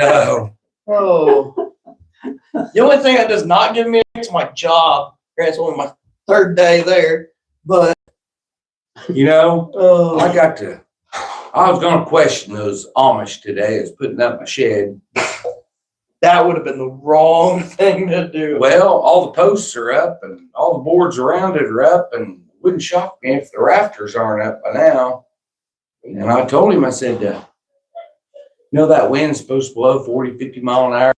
No. Oh. The only thing that does not give me is my job. It's only my third day there, but You know, I was gonna question those Amish today as putting up my shed. that would have been the wrong thing to do. Well, all the posts are up and all the boards around it are up, and it wouldn't shock me if the rafters aren't up by now. And I told him, I said, you know, that wind's supposed to blow 40, 50 mile an hour.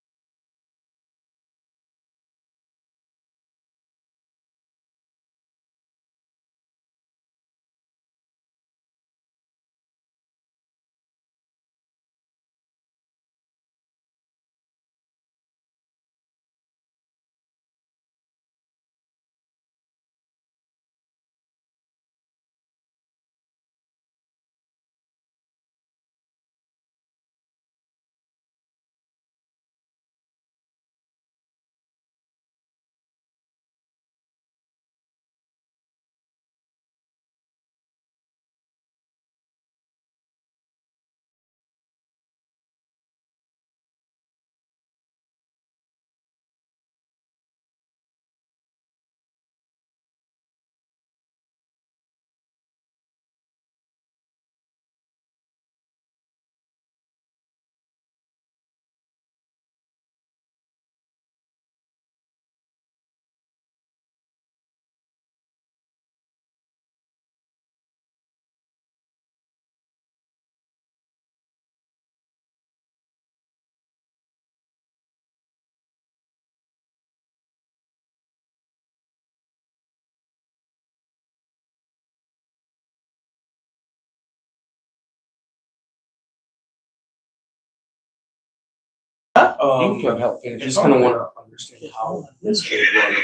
You can come help I finish. just kind of want to understand how this should run.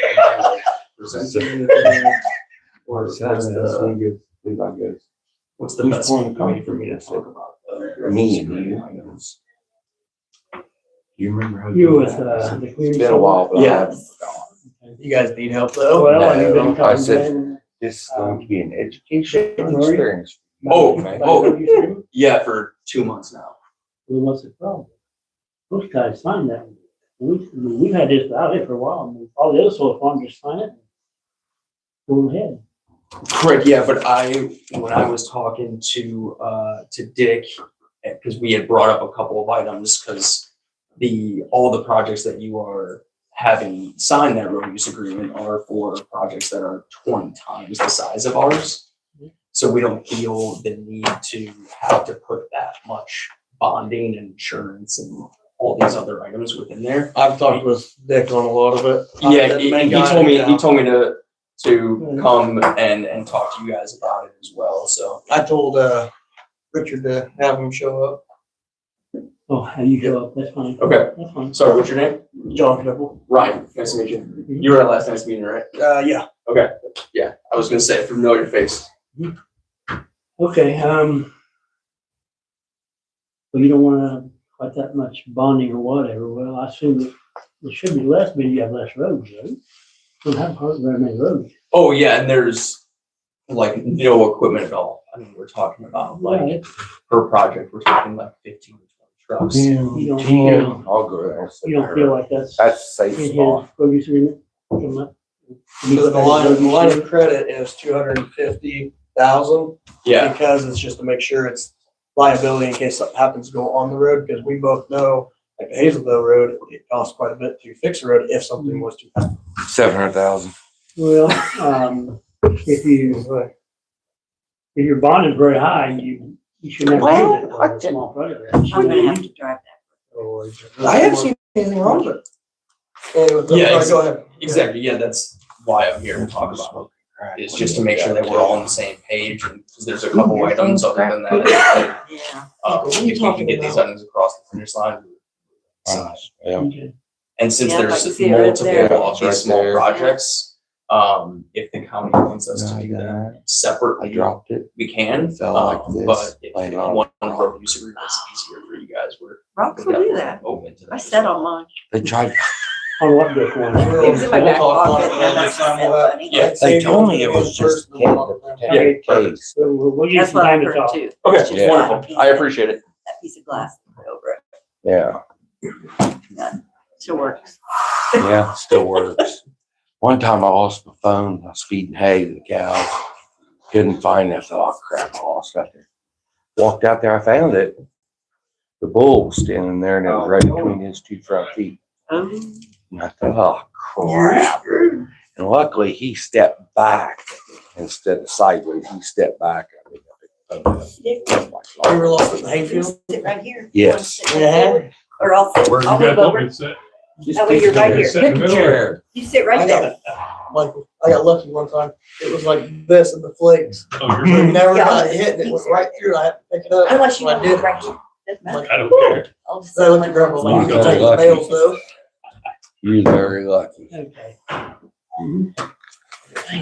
What's the best way for me to talk about Me and you. You remember how You with, it's the community. been a while, but I Yeah. haven't gone. You guys need help though? Well, No, you've been I said- talking This is going to be an education Sorry? experience. Oh, yeah, for 2 months now. Well, what's the problem? Most guys find that. We've had this out here for a while, and all the other soil farms just find it. Go ahead. Correct, yeah, but when I was talking to Dick, because we had brought up a couple of items, because all the projects that you are having signed that road use agreement are for projects that are 20 times the size of ours. So we don't feel the need to have to put that much bonding and insurance and all these other items within there. I've talked with Dick on a lot of it. Yeah, he told me to come and talk to you guys about it as well, so. I told Richard to have him show up. Oh, how you show up, that's fine. Okay, That's fine. sorry, what's your name? John Kibble. Ryan, nice to meet you. You were at last night's meeting, right? Yeah. Okay, yeah, I was gonna say, familiar face. Okay, well, you don't wanna quite that much bonding or whatever. Well, I assume that there should be less, but you have less roads, right? Don't have very many roads. Oh, yeah, and there's like no equipment at all. I mean, we're talking about like Right. per project, we're talking like 15 to 20 trucks. I'll go there. You don't feel like that's That's a safe in his spot. road use agreement? Coming up? So the line of credit is 250,000 Yeah, because it's just to make sure it's liability in case something happens to go on the road, because we both know, like the Hazelville Road, it costs quite a bit to fix the road if something was to happen. 700,000. Well, if your bond is very high, you shouldn't have to do that for a small project. I'm gonna have to drive that. I haven't seen anything wrong with it. Yeah, Go ahead. exactly. Yeah, that's why I'm here to talk about it. It's just to make sure that we're all on the same page, and because there's a couple items other than that. Yeah. If we can get these items across the finish line. Yeah. Okay. And since Yeah, like there's you see right there. multiple of Right these small there. projects, if the county wants us to do that I separately, dropped it. we can. It fell like this, But if laying you on want the road use agreement that's easier for you guys, we're Rocks will do that. open to that. I sat on mine. They tried. On what Dick one? It was in my We'll back talk pocket, about it and that's next time, so we'll funny. Yeah. They told me it was just a Yeah. case. So we'll use That's some what time I've to heard talk. too. Okay, It's just Yeah. wonderful. I appreciate it. That piece of glass over it. Yeah. Still works. Yeah, still works. One time I lost my phone. I was feeding hay to the cows. Couldn't find it. I thought, oh crap, I lost it out there. Walked out there, I found it. The bull was standing there and it was right between his two front feet. And I thought, oh crap. And luckily he stepped back instead of sideways. He stepped back. I think I picked the phone up. You were lost in the hayfield? Sit right here. Yes. Sit right forward, or I'll sit, Where you I'll move got over. open set. That way you're right here. Sit in the middle. Chair. You sit right there. I got lucky one time. It was like this in the flakes. Oh, It you're right. never got hit and it was right through. I had to pick it up. Unless you So I want to did. move right here. Doesn't matter. I don't care. I'll just So I sit looked like at grandma like, You you got take lucky. the nails though. You're very lucky. Okay. I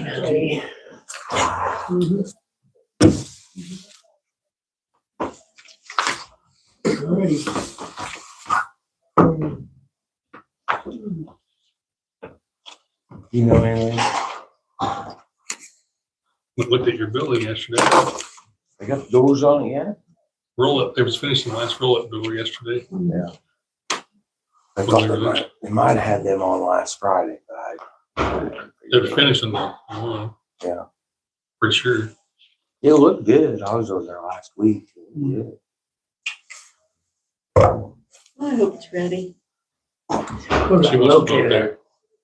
know. Okay. Alrighty. You know anything? We looked at your building yesterday. They got the doors on it yet? Roll up, they was finishing the last roll up door yesterday. Yeah. I thought they might have had them on last Friday, but They were finishing the one. Yeah. For sure. it looked good. I was over there last week. It looked good. I hope it's ready. Where's She that wants to go located at? there.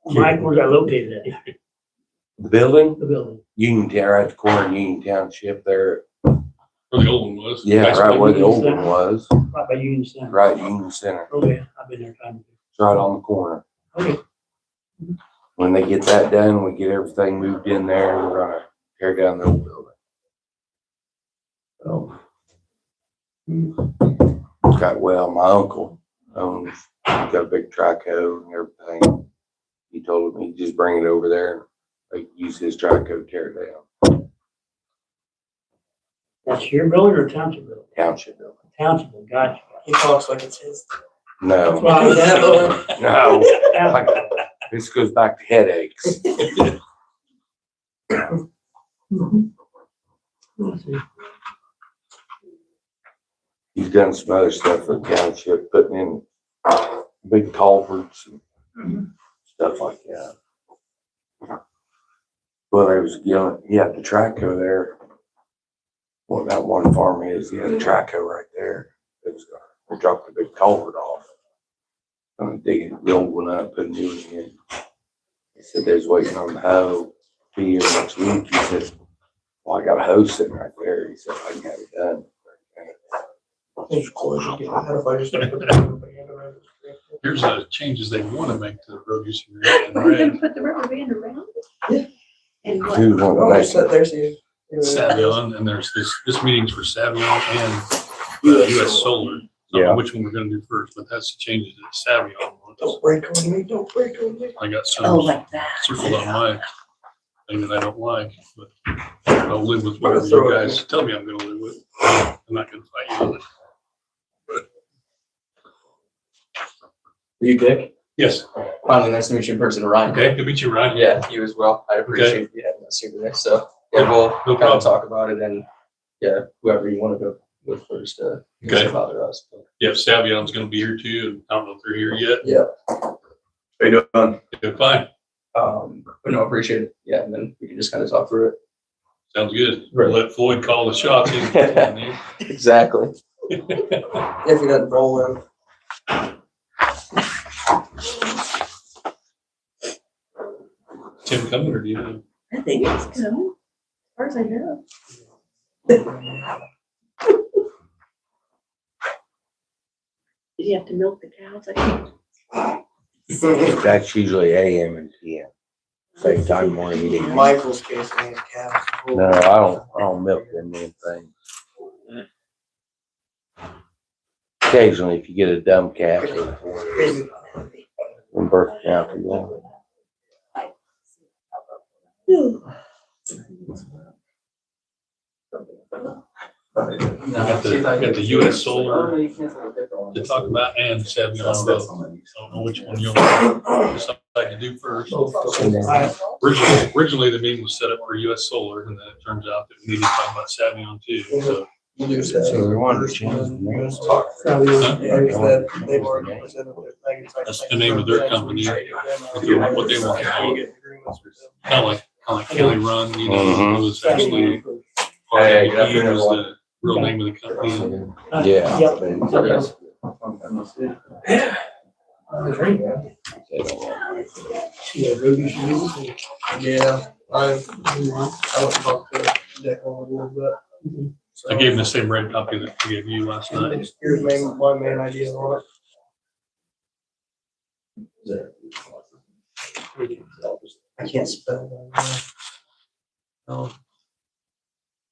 Mike, where's that located at? The building, The building. Uniontown, right at the corner of Union Township there. Where the old one was. Yeah, Nice right building. where the old one was, Right by Union Center. right Union Center. Oh, yeah, I've been there time. It's right on the corner. Okay. When they get that done, we get everything moved in there, we're gonna tear down the old building. So. My uncle owns, got a big traco and everything. He told me, just bring it over there, like use his traco to tear it down. That's your building or township building? Township building. Township building, gotcha. He talks like it's his. That's No, why I was asking. no, like, this goes back to headaches. Let's see. He's done some other stuff for the township, putting in big culverts and stuff like that. Well, there was, he had the traco there. Well, that one farm is, he had a traco right there. It was, they dropped a big culvert off. I'm digging the old one up, put a new one in. He said they was waiting on the hoe, be here next week. He said, well, I got a hose sitting right there. He said, I can have it done. There's close. You get ahead if I just don't put the rubber band around it. Here's the changes they want to make to the road use We're gonna agreement. put the rubber band around it? Yeah. And what? Who's on the Oh, next just sit there, see. Savion, and there's this meeting's for Savion and US Solar. I don't know Yeah. which one we're gonna do first, but that's the changes that Savion wants. Don't break on me, don't break on me. I got Oh, some like that. circled on my thing that I don't like, but I'll live with whatever you guys tell me I'm gonna live with. I'm not gonna fight you on it. You, Dick? Yes, Finally, nice to meet you in person, Ryan. okay, good to meet you, Ryan. Yeah, you as well. I appreciate you having us here today. So, yeah, we'll No kind problem. of talk about it and, yeah, whoever you want to go with first, Okay. doesn't bother us. But, Yeah, Savion's gonna be here too, and I don't know if they're here yet. Yeah. How you doing? Good, fine, But no, appreciate it. Yeah, and then we can just kind of talk through it. sounds good. Right. Let Floyd call the shots. Exactly. If he doesn't roll in. Tim coming, or do you know? I think it's coming, as far as I know. Did you have to milk the cows? I think. That's usually AM and PM. Same time morning meeting. Michael's case, he has calves. No, I don't milk them damn things. Occasionally, if you get a dumb calf, in birth county, yeah. Got the US Solar to talk about and Savion both. I don't know which one you'll decide to do first. Originally, the meeting was set up for US Solar, and then it turns out that we need to talk about Savion too. So We'll do So that. they wanted to change the name. Areas that they've already presented their thing. It's like- That's the name of their company. What they want to call it. Kind of like County Run, you know, it was actually RWP was the real name of the company. Yeah. Yep. They don't want Yeah, I went and talked to Dick a little bit. So, I gave him the same red copy that I gave you last night. here's my main idea on it. I can't spell that. Oh.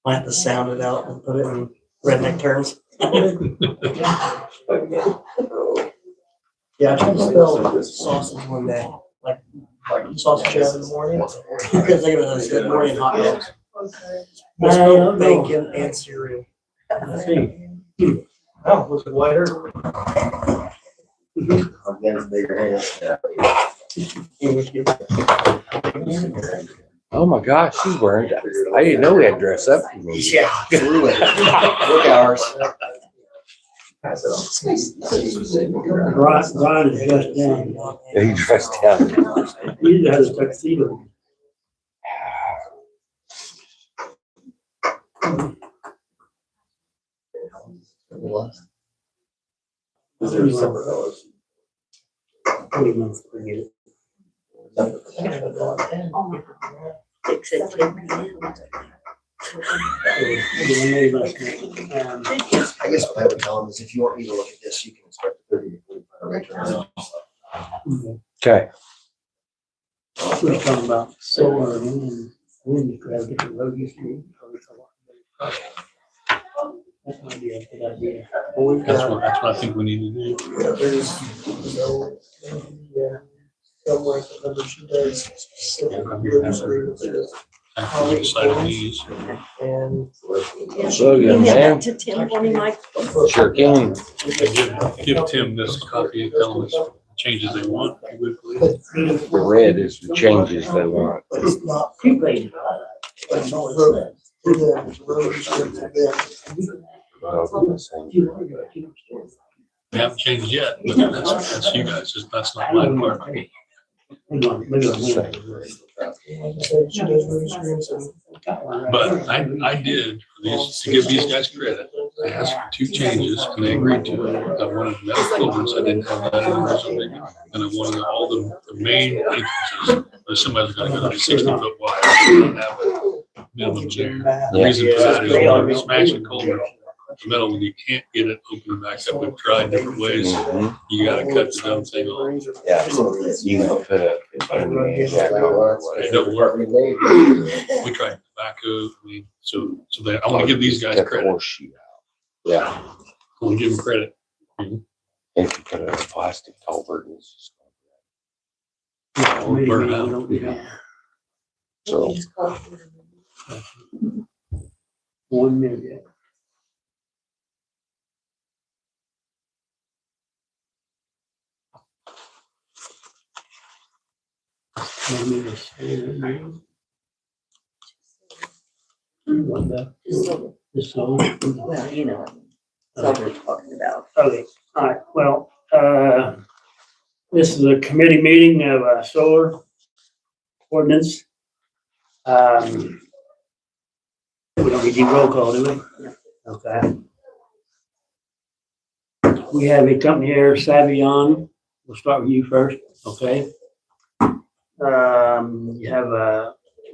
I have to sound it out and put it in redneck terms. Yeah, I tried to spell sausage one day, like sausage you have in the morning. Because they go to morning hot dogs. I spelled bacon and cereal. I see. Oh, was it lighter? Oh my gosh, she's wearing that. I didn't know we had to dress up. Yeah, absolutely. Work hours. Brian is dressed down. He dressed down. He usually has a tuxedo. Pretty much forget it. Dick said 10 p.m. I guess what I would tell them is if you want me to look at this, you can expect a 30 to 45 minutes. Okay. We're talking about solar and wind, grab different road history. That might be a good idea. Well, we've That's got, what I think we need to do. there's no, yeah, somewhere the number she does specific road agreements After we decide on these. and So, young Email man. that to Tim for me, Mike. Sure can. Give Tim this copy and tell him the changes they want. if you would, please. The red is the changes they want. it's not. Two pages. The road restrictions then. We haven't changed yet, but that's you guys, that's not my part. Hang on, maybe I'll win. She does road restrictions and. But I did, for these, to give these guys credit, I asked for 2 changes and they agreed to it. I wanted metal culverts, I didn't have that in the original, and I wanted all the main entrances, if somebody's gonna go to 60-foot wide, they don't have a minimum there. The reason for that is when you smash a culvert, the metal, when you can't get it open back up, we've tried different ways, Mhm. you gotta cut the dumb thing off. Yeah. You can put a. It don't work. We tried tobacco, so I wanna give these guys Cut the credit, horseshoe out. Yeah. I wanna give them credit. If you put it in a plastic culvert, it's We'll burn it out. so. One minute. This song. Well, you know, that's what we're talking about. Okay, all right, well, this is a committee meeting of solar ordinance. We don't need to do roll call, do we? Okay. We have a company here, Savion. We'll start with you first, okay? You have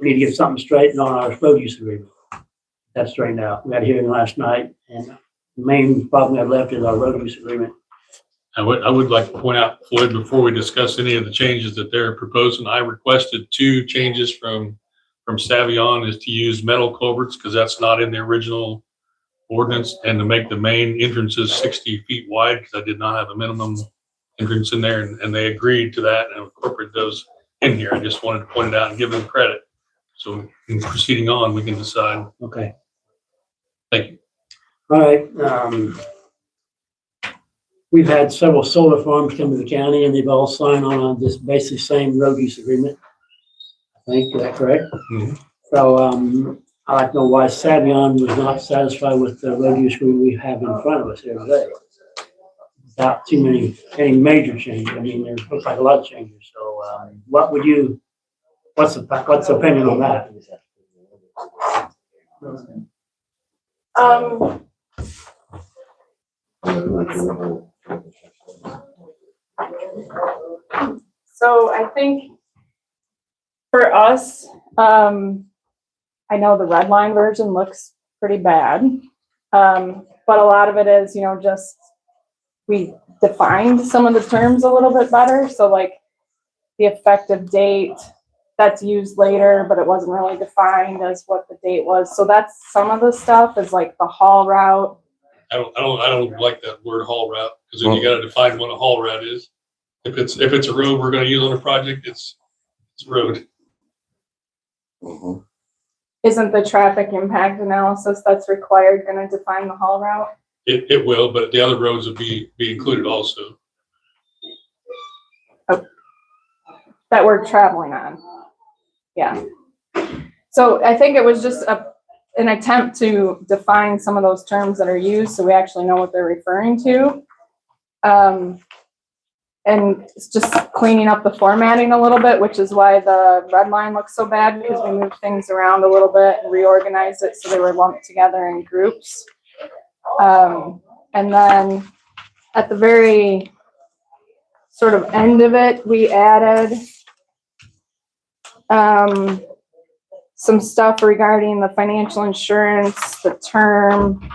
we need to get something straightened on our road use agreement. That's straightened out. We had a hearing last night, and the main problem we have left is our road use agreement. I would like to point out, Floyd, before we discuss any of the changes that they're proposing, I requested 2 changes from Savion, is to use metal culverts, because that's not in the original ordinance, and to make the main entrances 60 feet wide, because I did not have a minimum entrance in there, and they agreed to that and incorporated those in here. I just wanted to point it out and give them credit. So in proceeding on, we can decide. Okay. Thank you. All right, we've had several solar farms come to the county and they've all signed on this basically same road use agreement. I think, is that correct? Mhm. So, I'd like to know why Savion was not satisfied with the road use agreement we have in front of us here today. Without any major change. I mean, there looks like a lot of changes. So, what's the opinion on that? So I think for us, I know the red line version looks pretty bad. But a lot of it is, just we defined some of the terms a little bit better. So like the effective date that's used later, but it wasn't really defined as what the date was. So that's some of the stuff is like the haul route. I don't like that word haul route, because then you gotta define what a haul route is. If it's a road we're gonna use on a project, it's a road. Mhm. Isn't the traffic impact analysis that's required gonna define the haul route? It will, but the other roads will be included also. That we're traveling on. Yeah. So I think it was just an attempt to define some of those terms that are used so we actually know what they're referring to. And it's just cleaning up the formatting a little bit, which is why the red line looks so bad, because we moved things around a little bit and reorganized it so they were lumped together in groups. And then at the very sort of end of it, we added some stuff regarding the financial insurance, the term,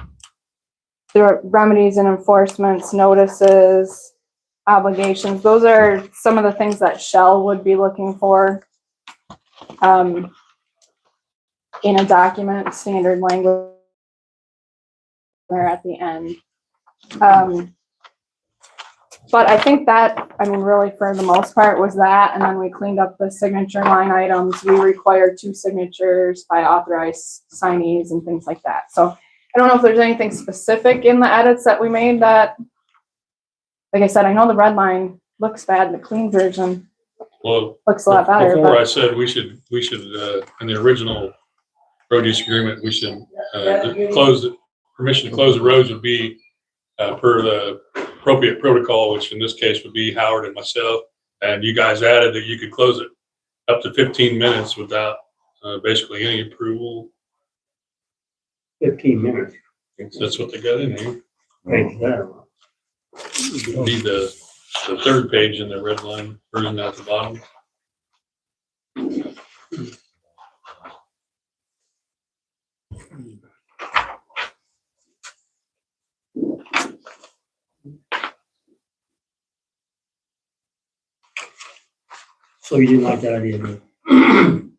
the remedies and enforcements, notices, obligations. Those are some of the things that Shell would be looking for in a document, standard language there at the end. But I think that, really for the most part was that, and then we cleaned up the signature line items. We required 2 signatures by authorized signees and things like that. So I don't know if there's anything specific in the edits that we made that, like I said, I know the red line looks bad, the clean version Well, looks a lot better. before But I said we should, in the original road use agreement, we should, permission to close the roads would be, per the appropriate protocol, which in this case would be Howard and myself. And you guys added that you could close it up to 15 minutes without, basically any approval. 15 minutes. That's what they got in here. Right there. Be the third page in the red line version at the bottom. So you didn't like that idea, do you?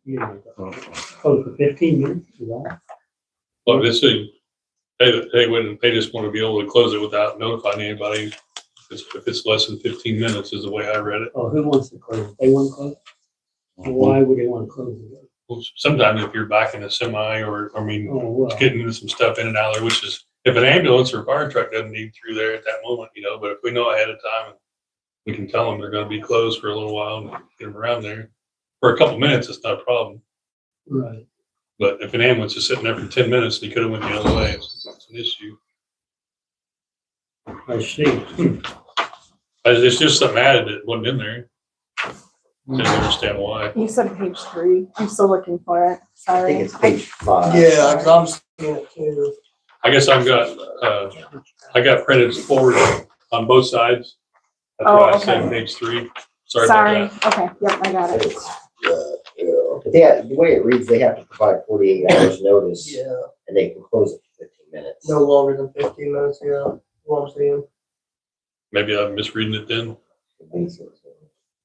You didn't like that. Close for 15 minutes, is that? Well, this thing, they just want to be able to close it without notifying anybody. If it's less than 15 minutes is the way I read it. Oh, who wants to close it? They want to close it? Why would they want to close it? Well, sometimes if you're back in a semi or, Oh, well. it's getting into some stuff in and out there, which is, if an ambulance or fire truck doesn't need through there at that moment, but if we know ahead of time, we can tell them they're going to be closed for a little while and get them around there. For a couple minutes, it's not a problem. Right. But if an ambulance is sitting there for 10 minutes, they could have went the other way. It's an issue. I see. It's just something added that wasn't in there. Didn't understand why. you said page 3. I'm still looking for it. I Sorry. think it's page 5. Yeah, because I'm seeing it too. I guess I got printed forward on both sides. That's why I said page 3. Sorry about that. Okay. Yep, I got it. But yeah, the way it reads, they have to provide 48 hours notice, Yeah, and they can close it for 15 minutes. no longer than 15 minutes, yeah, what I'm seeing. Maybe I'm misreading it then.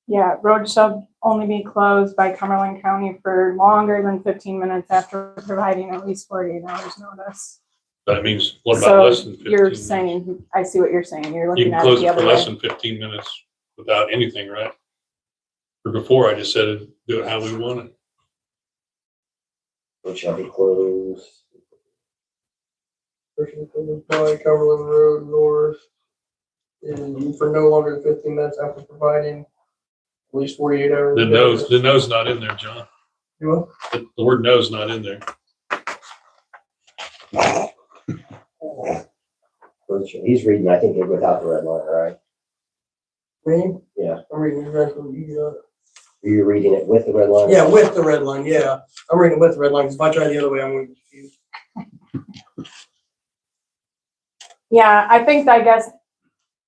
Yeah, roads shall only be closed by Cumberland County for longer than 15 minutes after providing at least 48 hours notice. That means, what about So less than 15 you're minutes? saying, I see what you're saying. You're You looking can at it close the it for other less way. than 15 minutes without anything, right? Or before I just said do it how we want it. Which shall be closed. Person closed by Cumberland Road North. And for no longer than 15 minutes after providing at least 48 hours. The no's not in there, John. You what? The word no's not in there. He's reading, I think, it without the red line, right? Me? Yeah. I'm reading exactly what you got. You're reading it with the red line? Yeah, with the red line, yeah. I'm reading with the red line, 'cause if I try the other way, I'm going to be confused. Yeah, I guess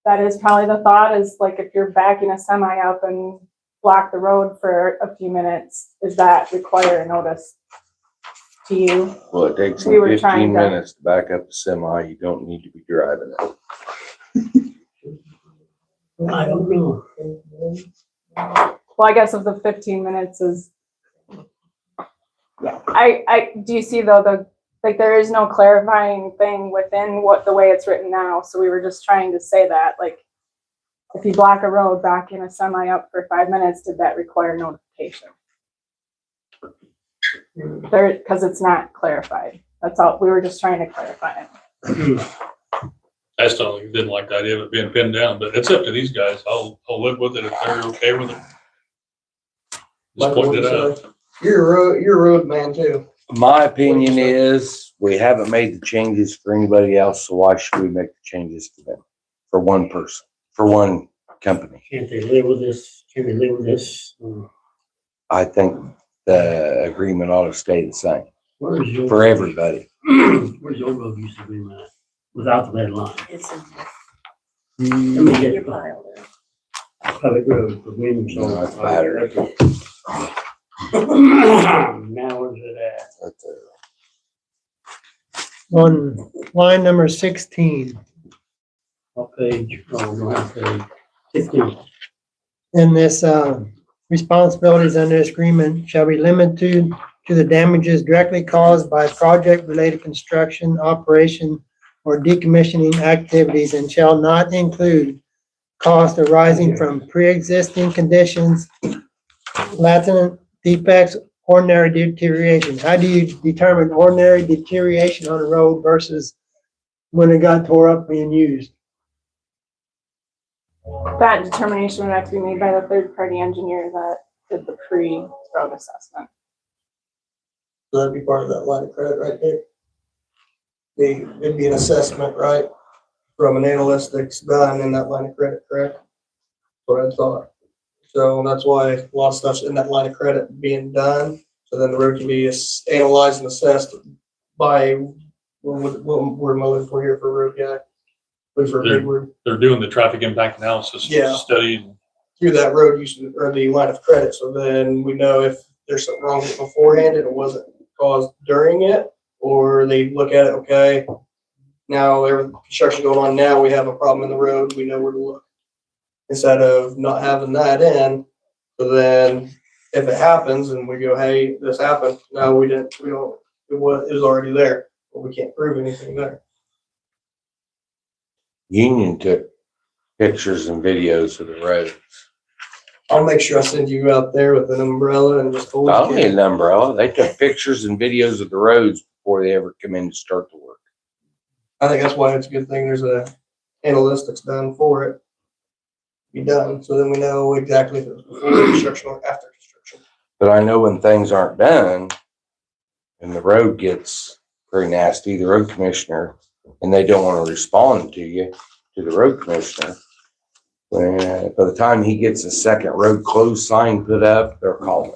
that is probably the thought is like if you're backing a semi up and block the road for a few minutes, does that require a notice to you? Well, it takes We them were trying 15 to- minutes to back up a semi. You don't need to be driving it. I don't know. Well, I guess if the 15 minutes is, yeah, I, do you see though, like there is no clarifying thing within what the way it's written now. So we were just trying to say that, like, if you block a road backing a semi up for 5 minutes, did that require notification? There, because it's not clarified. That's all, we were just trying to clarify it. I still didn't like the idea of it being pinned down, but it's up to these guys. I'll live with it if they're okay with it. Just Michael, point it what'd you out. say? You're a road man too. My opinion is we haven't made the changes for anybody else, so why should we make the changes for them? For one person, for one company. Can't they live with this? Can they live with this? I think the agreement ought to stay the same Where's your? for everybody. Where's your road use agreement at? Without the red line? It's in Let me get your the pile there. public road for Williams. No, that's battery. Now where's it at? That's On line number 16, What page? Oh, no, what page? 15. in this, responsibilities under this agreement shall be limited to the damages directly caused by project-related construction, operation, or decommissioning activities and shall not include costs arising from pre-existing conditions, latent defects, ordinary deterioration. How do you determine ordinary deterioration on a road versus when it got tore up being used? That determination would have to be made by the third-party engineer that did the pre-road assessment. So that'd be part of that line of credit right there. It'd be an assessment, right? From an analyst that's done in that line of credit, correct? What I thought. So that's why a lot of stuff's in that line of credit being done. So then the road can be analyzed and assessed by, what word am I looking for here for a road guy? Looking for a big word. They're doing the traffic impact analysis Yeah. study. And Through that road use or the line of credit. So then we know if there's something wrong with it beforehand and it wasn't caused during it, or they look at it, okay, now every construction going on now, we have a problem in the road, we know where to look. Instead of not having that in, so then if it happens and we go, hey, this happened, no, we didn't, we don't, it was already there, but we can't prove anything there. Union took pictures and videos of the roads. I'll make sure I send you out there with an umbrella and just hold Not only it. an umbrella, they took pictures and videos of the roads before they ever come in to start the work. I think that's why it's a good thing there's a analyst that's done for it. Be done, so then we know exactly if it was before construction or after construction. But I know when things aren't done and the road gets very nasty, the road commissioner, and they don't want to respond to you, to the road commissioner, when, by the time he gets a second road closed sign put up, they're calling.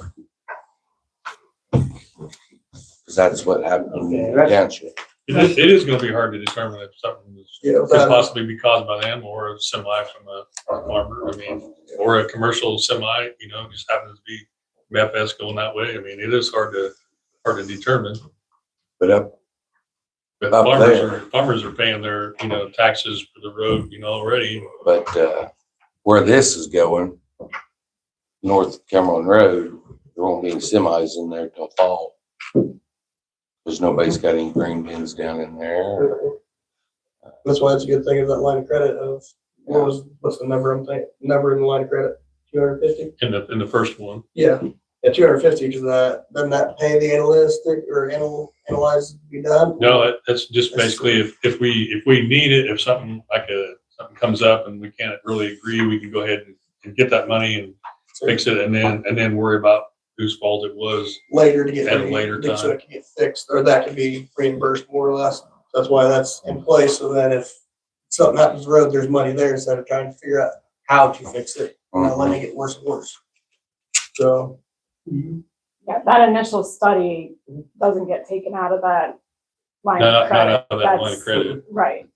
Because that's what happened in the township. it is going to be hard to determine if something could possibly be caused by them or a semi from a farmer. I mean, or a commercial semi, just happens to be FS going that way. I mean, it is hard to determine. But But Up farmers are paying their, taxes for the road, already. where this is going, north of Cumberland Road, there won't be any semis in there till fall. Because nobody's got any grain bins down in there. That's why it's a good thing of that line of credit of, what's the number number in the line of credit? 250? In the first one. Yeah, 250, because doesn't that pay the analytic or analyze to be done? No, that's just basically if we need it, if something something comes up and we can't really agree, we can go ahead and get that money and fix it and then worry about whose fault it was. later to get. At a later So time. it can get fixed, or that can be reimbursed more or less. That's why that's in place, so that if something happens to the road, there's money there instead of trying to figure out how to fix it, not letting it get worse and worse. So. Yeah, that initial study doesn't get taken out of that line of Not credit. out of that line of That's- credit. Right.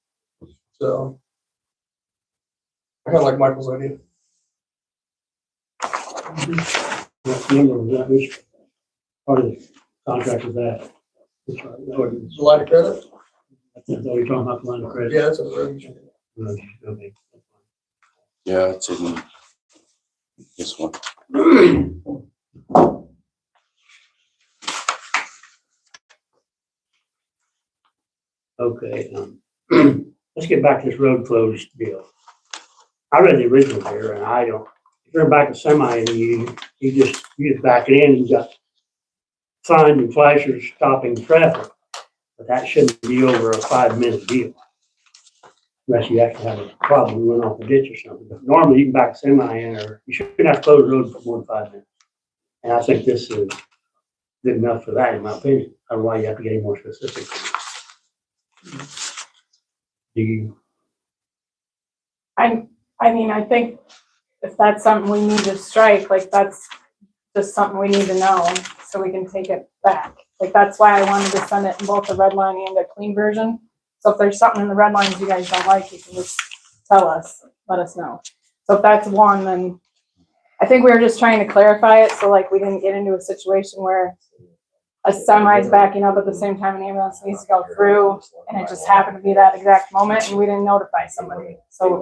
So. I kinda like Michael's idea. What number was that? Which part of the contract was that? Which part? The line of credit? That's all you're talking about, the line of credit? Yeah, that's a road. Okay. Yeah, it's in this one. Okay, let's get back to this road closed deal. I read the original here and I don't, if you're back a semi and you just back it in, you got signs and flashers stopping traffic. But that shouldn't be over a 5-minute deal. Unless you actually have a problem, run off a ditch or something. But normally you can back a semi in, or you shouldn't have to close the road for more than 5 minutes. And I think this is good enough for that, in my opinion. I don't know why you have to get any more specific. Do you? I mean, I think if that's something we need to strike, like that's just something we need to know so we can take it back. Like that's why I wanted to send it in both the red line and a clean version. So if there's something in the red lines you guys don't like, you can just tell us, let us know. So if that's one, then I think we were just trying to clarify it so like we didn't get into a situation where a semi's backing up at the same time an ambulance needs to go through and it just happened to be that exact moment and we didn't notify somebody. So we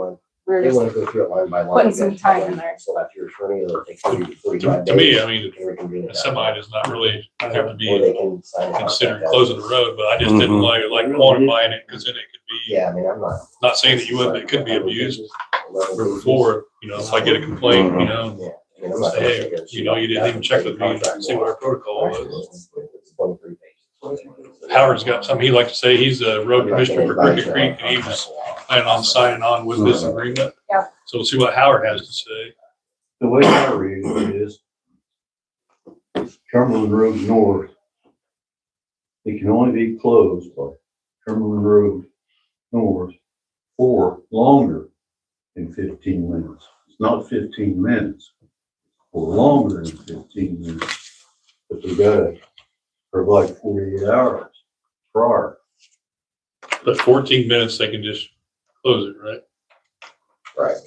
were They just wanna go through it line by line. putting some time in there. So after your attorney, it'll take 30 to 45 To me, days. I mean, to reconvene it. a semi does not really have to Or be they can sign a considered contract. closing the road, but I just didn't like quantifying it, because then it could be, Yeah, I mean, I'm not. not saying that you would, but it could be abused. Where before, you know, if I get a complaint, you know, Yeah. I mean, I'm not say, gonna hey, take it. you know, you didn't even check with me, and see what our protocol was. It's 23 pages. Howard's got something he'd like to say. He's a road commissioner for Cricket Creek, and he was planning on signing on with this agreement. Yeah. So we'll see what Howard has to say. The way I read it is Cumberland Road North, it can only be closed by Cumberland Road North for longer than 15 minutes. It's not 15 minutes, for longer than 15 minutes. But they gotta provide 48 hours prior. But 14 minutes, they can just close it, right? Right.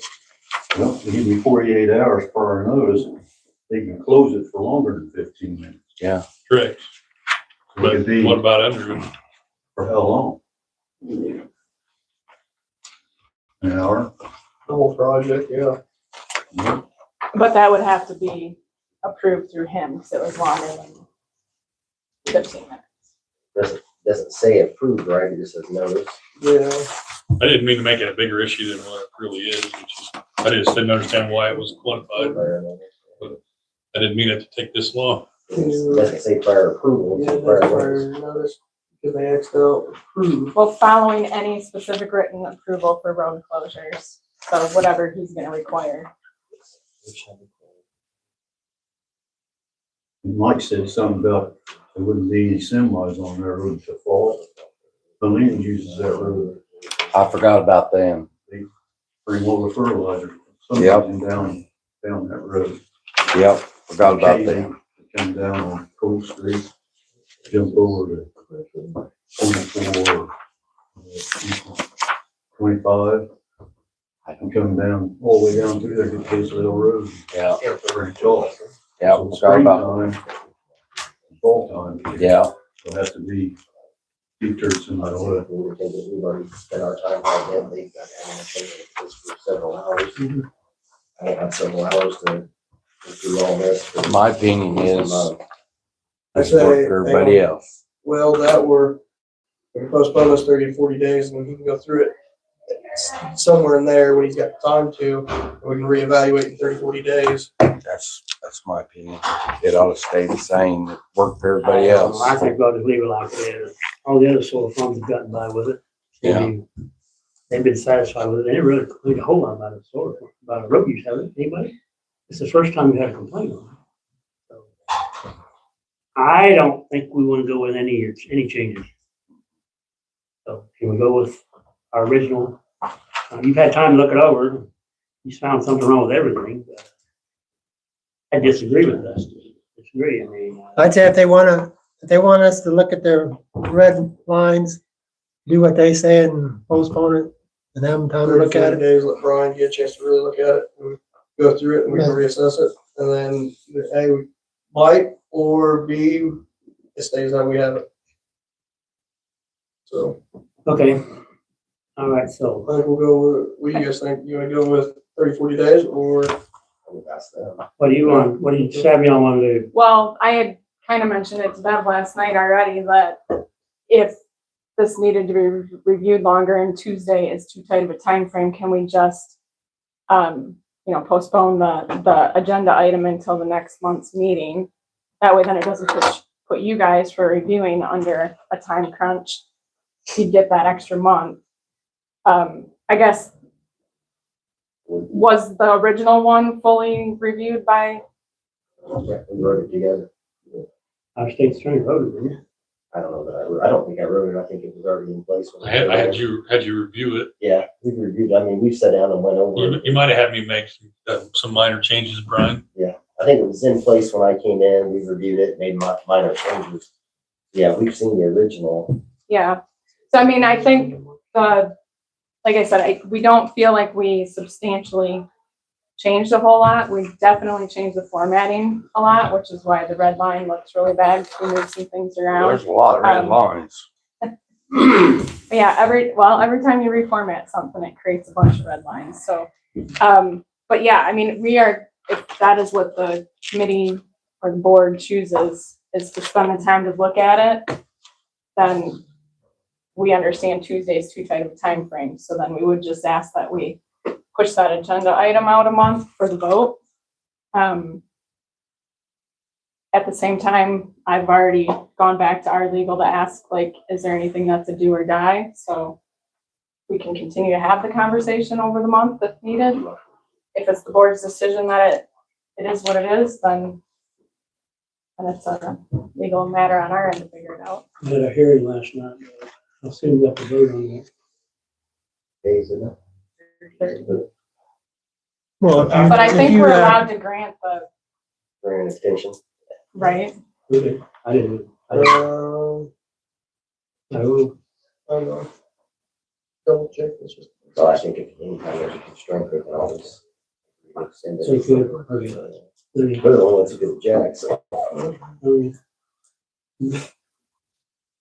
Well, they give me 48 hours prior notice, they can close it for longer than 15 minutes. Yeah. Correct. It But could be what about under it? for how long? An hour? The whole project, yeah. But that would have to be approved through him because it was longer than 15 minutes. Doesn't say approved, right? It just says notice. Yeah. I didn't mean to make it a bigger issue than what it really is, which is, I just didn't understand why it was quantified. I didn't mean it to take this long. It doesn't say prior approval. It Yeah, says that's prior prior notice. notice, because they asked out approved. Well, following any specific written approval for road closures. So whatever he's gonna require. And Mike said something about there wouldn't be any semis on that road to fall. Helene uses that road, I forgot about them. bring all the fertilizer. Yep. Somebody's down that road. Yep, forgot about them. Come down on Cold Street, jump over to 24, 25. And come down, all the way down through there to Case Hill Road. Yeah, Very tall. yeah, So forgot about, springtime, fall time. yeah. It'll have to be deterred somehow. We've already spent our time on them. They've got to have an opinion this for several hours. I don't have several hours to do all this. My opinion is, I let's say, work for everybody else. Well, that we can postpone this 30 to 40 days and he can go through it somewhere in there when he's got time to. We can reevaluate in 30, 40 days. That's my opinion. It ought to stay the same, work for everybody else. I think we'll just leave it like that. All the other solar farms have gotten by with it. Yeah. They've been satisfied with it. They didn't really complain a whole lot about a solar farm, about a road use, have it? Anybody? It's the first time we had a complaint on it. So, I don't think we want to go with any changes. So can we go with our original? You've had time to look it over. You found something wrong with everything. But I disagree with us. Disagree. I mean, I'd say if they want us to look at their red lines, do what they say and postpone it and have them time to look at 30 it. days, let Brian get a chance to really look at it and go through it and we can reassess it. And then A, we bite, or B, it stays how we have it. So okay. All right. So I think we'll go with, what do you guys think? You wanna go with 30, 40 days or? I would ask them. what do you want? What do you, Savion, want to do? Well, I had kind of mentioned it to Bev last night already that if this needed to be reviewed longer and Tuesday is too tight of a time frame, can we just, postpone the agenda item until the next month's meeting? That way then it doesn't put you guys for reviewing under a time crunch. You'd get that extra month. I guess, was the original one fully reviewed by? Yeah, we wrote it together. Our state's attorney wrote it, didn't you? I don't know that I don't think I wrote it. I think it was already in place. when I had you review it. Yeah, we've reviewed, I mean, we've sat down and went over it. You might have had me make some minor changes, Brian. Yeah, I think it was in place when I came in. We reviewed it, made minor changes. Yeah, we've seen the original. Yeah. So, I mean, I think like I said, we don't feel like we substantially changed a whole lot. We definitely changed the formatting a lot, which is why the red line looks really bad. We moved some things around. There's a lot of red lines. But yeah, every time you reformat something, it creates a bunch of red lines. So, but yeah, I mean, if that is what the committee or the board chooses, is to spend the time to look at it, then we understand Tuesday's too tight of a time frame. So then we would just ask that we push that agenda item out a month for the vote. At the same time, I've already gone back to our legal to ask, like, is there anything that's a do or die? So we can continue to have the conversation over the month if needed. If it's the board's decision that it is what it is, then it's a legal matter on our end to figure it out. We had a hearing last night. I'll soon we have to vote on that. Days in it. Well, But I think we're allowed to grant the, For an extension. right? Okay. I didn't. I don't know. Double check this. So I think if any kind of constraint, they can always extend So it. good. Okay. We're the only ones who get the jack, so. You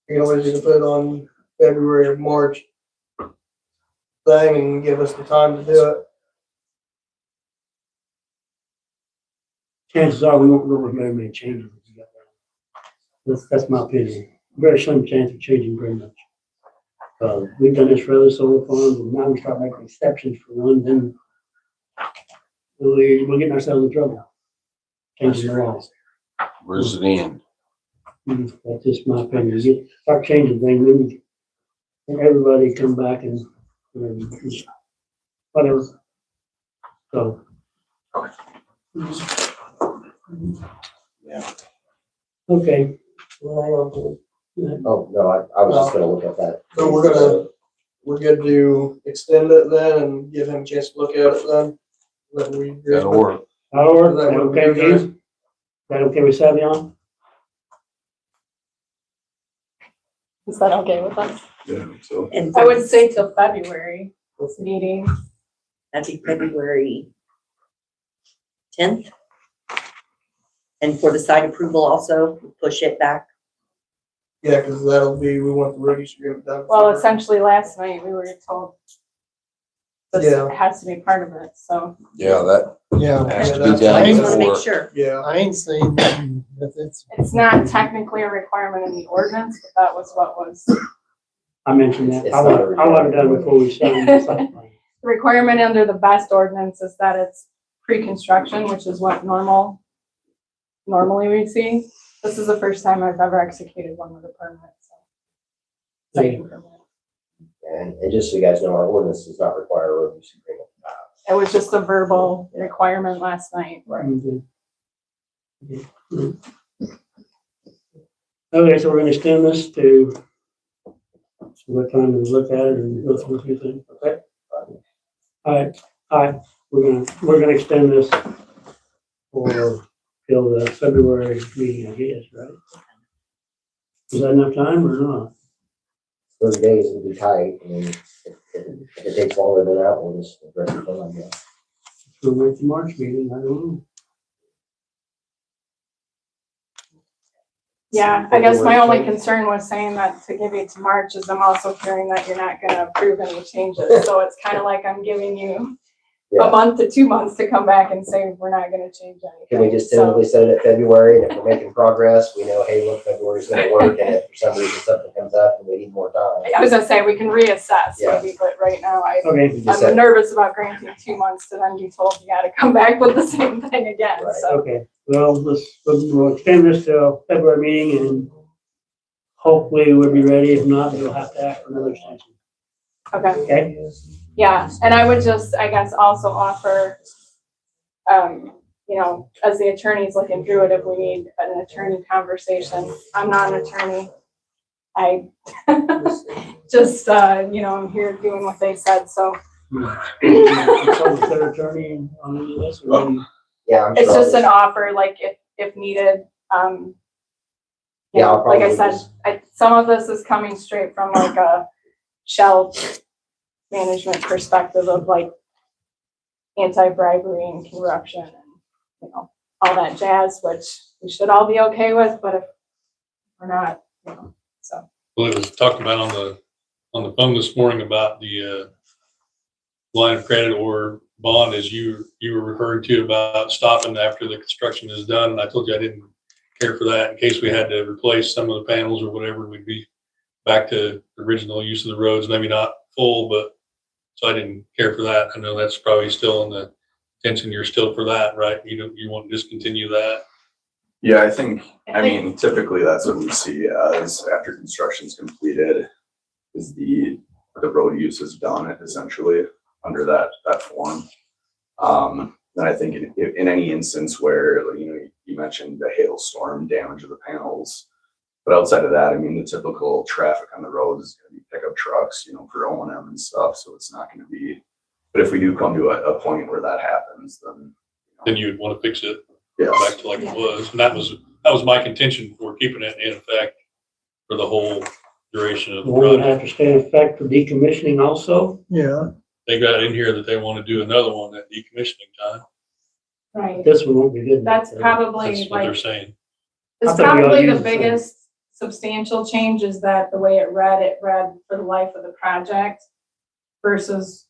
can always just put it on February or March thing and give us the time to do it. Chances are we won't go with very many changes. That's my opinion. Very slim chance of changing very much. We've done this for other solar farms, and now we start making exceptions for one, then we're getting ourselves in trouble. Changing the laws. Where's it end? That's just my opinion. Start changing things, then everybody come back and just whatever. So. Yeah. Okay. Oh, no, I was just gonna look at that. So we're good to extend it then and give him a chance to look at it then? That we agree That'll with? work. Howard, Is is that that what okay with we do, you? Is that okay with Savion? Is that okay with us? Yeah, so. And I would say till February meeting. that'd be February 10th. And for the site approval also, push it back. Yeah, because we want the road use agreement done. Well, essentially last night we were told this Yeah. has to be part of it, so. Yeah, that Yeah, has to Yeah, be I done just want to make before. sure. Yeah, I ain't seen that it's, It's not technically a requirement in the ordinance, but that was what was. I mentioned that. It's I not a want it done before we sign the site plan. The requirement under the best ordinance is that it's pre-construction, which is what normally we see. This is the first time I've ever executed one with a permit, so. Site permit. And just so you guys know, our ordinance does not require a road use agreement. It was just a verbal requirement last night. Mhm. Okay, so we're gonna extend this to some good time to look at it and go through a few things, okay? All right, we're gonna extend this for till the February meeting, I guess, right? Is that enough time or not? 30 days would be tight. I mean, if it takes longer than that, we'll just address it then, I guess. We'll wait till March meeting, I don't know. Yeah, I guess my only concern was saying that to give you to March is I'm also hearing that you're not gonna approve any changes. So it's kind of like I'm giving you Yeah. a month to 2 months to come back and say, we're not gonna change anything. Can we just So- tentatively set it at February, and if we're making progress, we know, hey, look, February's gonna work, and if for some reason something comes up and we need more time. I was gonna say, we can reassess Yeah. maybe, but right now Okay, we just set I'm it. nervous about granting 2 months to then be told you gotta come back with the same thing again, Right. so. okay, well, we'll extend this till February meeting and hopefully we'll be ready. If not, we'll have to ask for another extension, Okay, okay? yeah, and I would just, I guess, also offer, you know, as the attorney's looking through it, if we need an attorney conversation. I'm not an attorney. I just, you know, I'm here doing what they said, so. Consult with their attorney on any of this, or maybe- Yeah, I'm It's sure. just an offer, like if needed, you Yeah, I'll know, like I probably said, just- some of this is coming straight from like a Shell management perspective of like anti-bribery and corruption and, you know, all that jazz, which we should all be okay with, but if we're not, you know, so. Well, it was talked about on the phone this morning about the line of credit or bond, as you were referring to, about stopping after the construction is done. And I told you I didn't care for that. In case we had to replace some of the panels or whatever, we'd be back to original use of the roads, maybe not full, but so I didn't care for that. I know that's probably still in the tension. You're still for that, right? You want to discontinue that? Yeah, I mean, typically that's what we see as after construction's completed is the road use is done essentially under that form. Then I think in any instance where, you know, you mentioned the hailstorm damage of the panels, but outside of that, I mean, the typical traffic on the road is going to be pickup trucks, you know, for O&M and stuff. So it's not going to be, but if we do come to a point where that happens, then. Then you would want to fix it Yes. back to like it was. And that was my contention for keeping it in effect for the whole duration of the Will it project. have to stay in effect for decommissioning also? Yeah, They got in here that they want to do another one at decommissioning time. Right, This one won't be good. that's probably That's what they're like, saying. it's I thought we all probably used the the same. biggest substantial change is that the way it read for the life of the project versus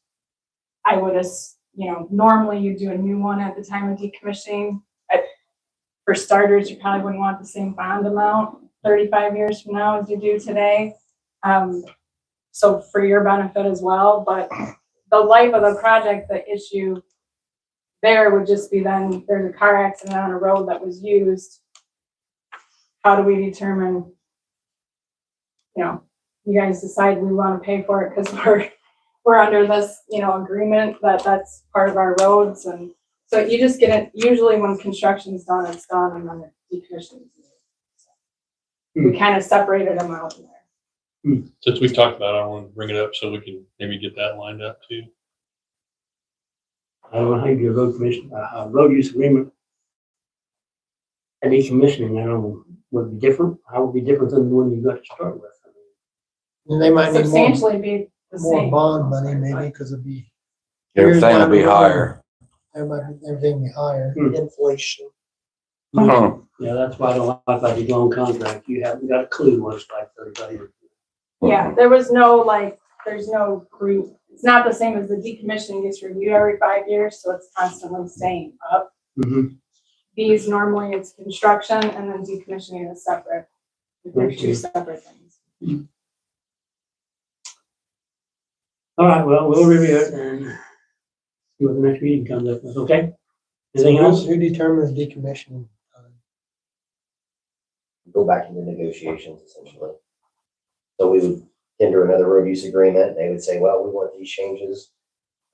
I would have, you know, normally you do a new one at the time of decommissioning. For starters, you probably wouldn't want the same bond amount 35 years from now as you do today. So for your benefit as well, but the life of the project, the issue there would just be then there's a car accident on a road that was used. How do we determine, you know, you guys decide we want to pay for it because we're under this, you know, agreement that that's part of our roads. And so you just get it, usually when construction's done, it's done and then it decommissions. We kind of separated them out in there. Since we talked about it, I want to bring it up so we can maybe get that lined up too. I don't know how you do a road commission, road use agreement. And decommissioning, I don't know, would be different, how would it be different than the one you got to start with? and they might need more, Substantially be the more same. bond money maybe, because it'd be, Everything will be higher. everything be higher. Inflation. Huh. Yeah, that's why I don't like these long contracts, you haven't got a clue what it's like for everybody. Yeah, there was no like, there's no group, it's not the same as the decommissioning gets reviewed every 5 years, so it's constantly staying up. Mhm. These normally it's construction and then decommissioning is separate. They're two Okay. separate things. All right, well, we'll review it and see what the next meeting comes up with, okay? Anything else? Who determines decommissioning? Go back into negotiations essentially. So we would tender another road use agreement. They would say, well, we want these changes.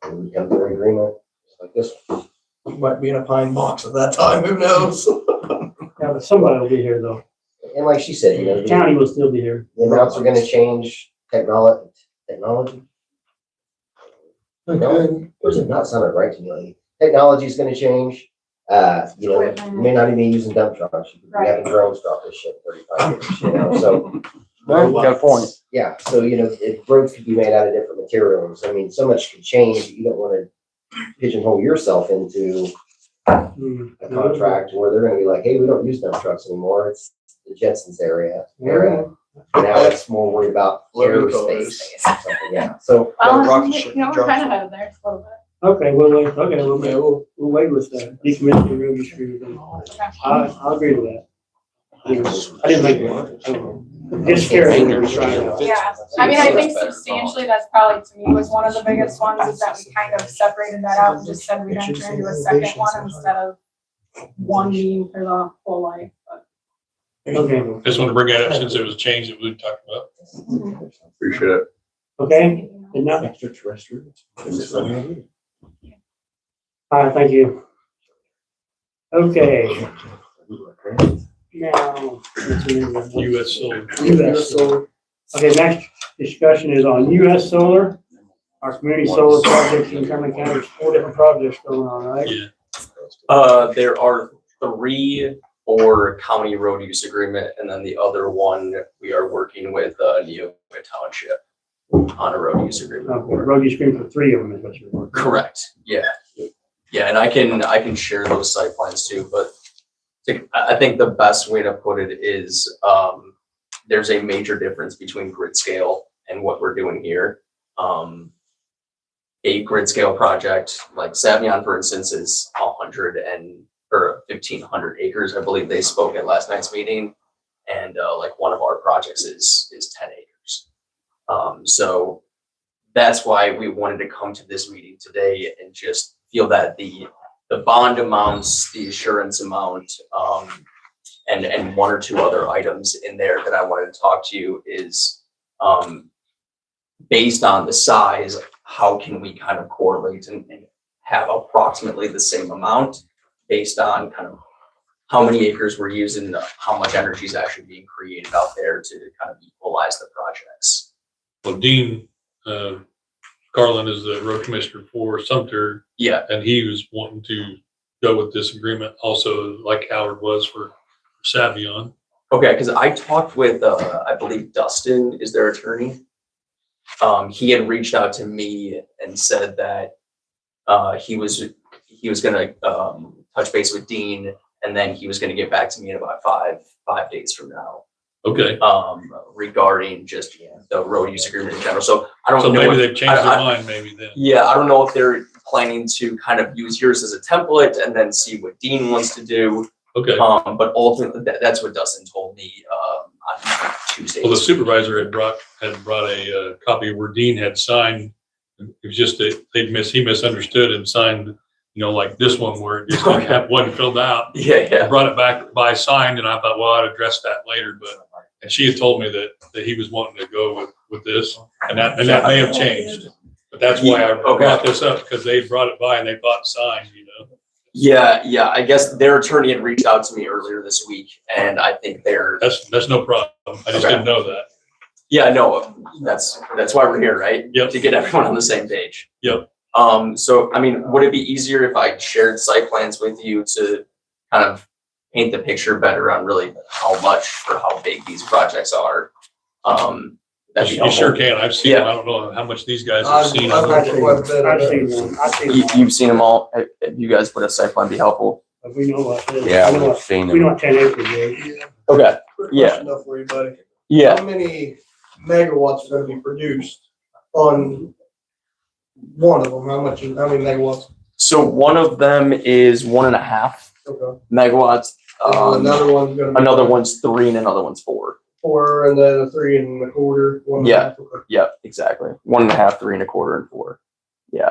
And we would come to an agreement just like this one. You might be in a pine box at that time, who knows? Yeah, but somebody will be here though. and like she said, you know, The county will still be there. the amounts are gonna change, technology. No, does it not sound right to me? Like, technology's gonna change. You know, you may not even be using dump trucks. You could be having drones drop this shit 35 minutes, you know, so. Well, you got a point. Yeah, so, you know, if roads could be made out of different materials, I mean, so much could change. You don't wanna pigeonhole yourself into a contract where they're gonna be like, hey, we don't use dump trucks anymore. It's the Jetsons era. Now it's more worried about aerospace or something, yeah, so. rocket ship You know, we're drops. kind of ahead of there a little bit. Okay, we'll wait with decommissioning road use agreement. I'll agree with that. I didn't think it. Just scary. Yeah, I mean, I think substantially, that's probably, to me, was one of the biggest ones, is that we kind of separated that out and just said we'd enter into a second one instead of one meeting for the whole life. But Okay, Just want to bring that up since it was a change that we talked about. Appreciate it. okay, enough. Extraterrestrials. All right, thank you. Okay. Now. US solar. US solar. Okay, next discussion is on US solar. Our community solar projects in Cumberland County, there's 4 different projects going on, right? Yeah. There are 3 for county road use agreement, and then the other one, we are working with Neoga Township on a road use agreement. Okay, road use agreement for 3 of them is what you're working. Correct, yeah. Yeah, and I can share those site plans too, but I think the best way to put it is, there's a major difference between grid scale and what we're doing here. A grid scale project like Savion, for instance, is 1,500 acres. I believe they spoke at last night's meeting, and like one of our projects is 10 acres. So that's why we wanted to come to this meeting today and just feel that the bond amounts, the assurance amount, and 1 or 2 other items in there that I wanted to talk to you is, based on the size, how can we kind of correlate and have approximately the same amount based on kind of how many acres we're using, how much energy is actually being created out there to kind of equalize the projects. Well, Dean, Carlin is the road commissioner for Sumter, Yeah, and he was wanting to go with this agreement also, like Howard was for Savion. okay, because I talked with, I believe Dustin is their attorney. He had reached out to me and said that he was gonna touch base with Dean, and then he was gonna get back to me in about five days from now. Okay, Regarding just the road use agreement in general. So I don't so know. maybe if- they've changed their mind maybe then. Yeah, I don't know if they're planning to kind of use yours as a template and then see what Dean wants to do. Okay, But ultimately, that's what Dustin told me on Tuesday. well, the supervisor had brought a copy where Dean had signed. It was just that he misunderstood and signed, like this one where it just wasn't filled out. Yeah. Brought it back by signed, and I thought, well, I'd address that later, and she had told me that he was wanting to go with this, and that may have changed. But that's why I brought this up, because they brought it by and they thought signed, Yeah. I guess their attorney had reached out to me earlier this week, and I think they're. That's no problem. I just didn't know that. Yeah, no, that's why we're here, right? Yep. To get everyone on the same page. Yep. So, I mean, would it be easier if I shared site plans with you to kind of paint the picture better on really how much or how big these projects are? That'd be You sure helpful. can. I've seen them. I don't know how much these guys have seen. I've actually quite a bit of I've it. seen one. I've seen one. You've seen them all. If you guys put a site plan, be helpful. But we know what. it is. Yeah, We know we've what- seen We know them. what 10 acres is. Okay. Quick Yeah. question though for you, buddy. Yeah. How many megawatts are gonna be produced on one of them? How many megawatts? So one of them is 1.5 Okay. megawatts. Another one's gonna be. Another one's 3 and another one's 4. 4, and then a 3 1/4. 1.5. Yeah. Okay. Yep, exactly. 1.5, 3 1/4, and 4. Yeah.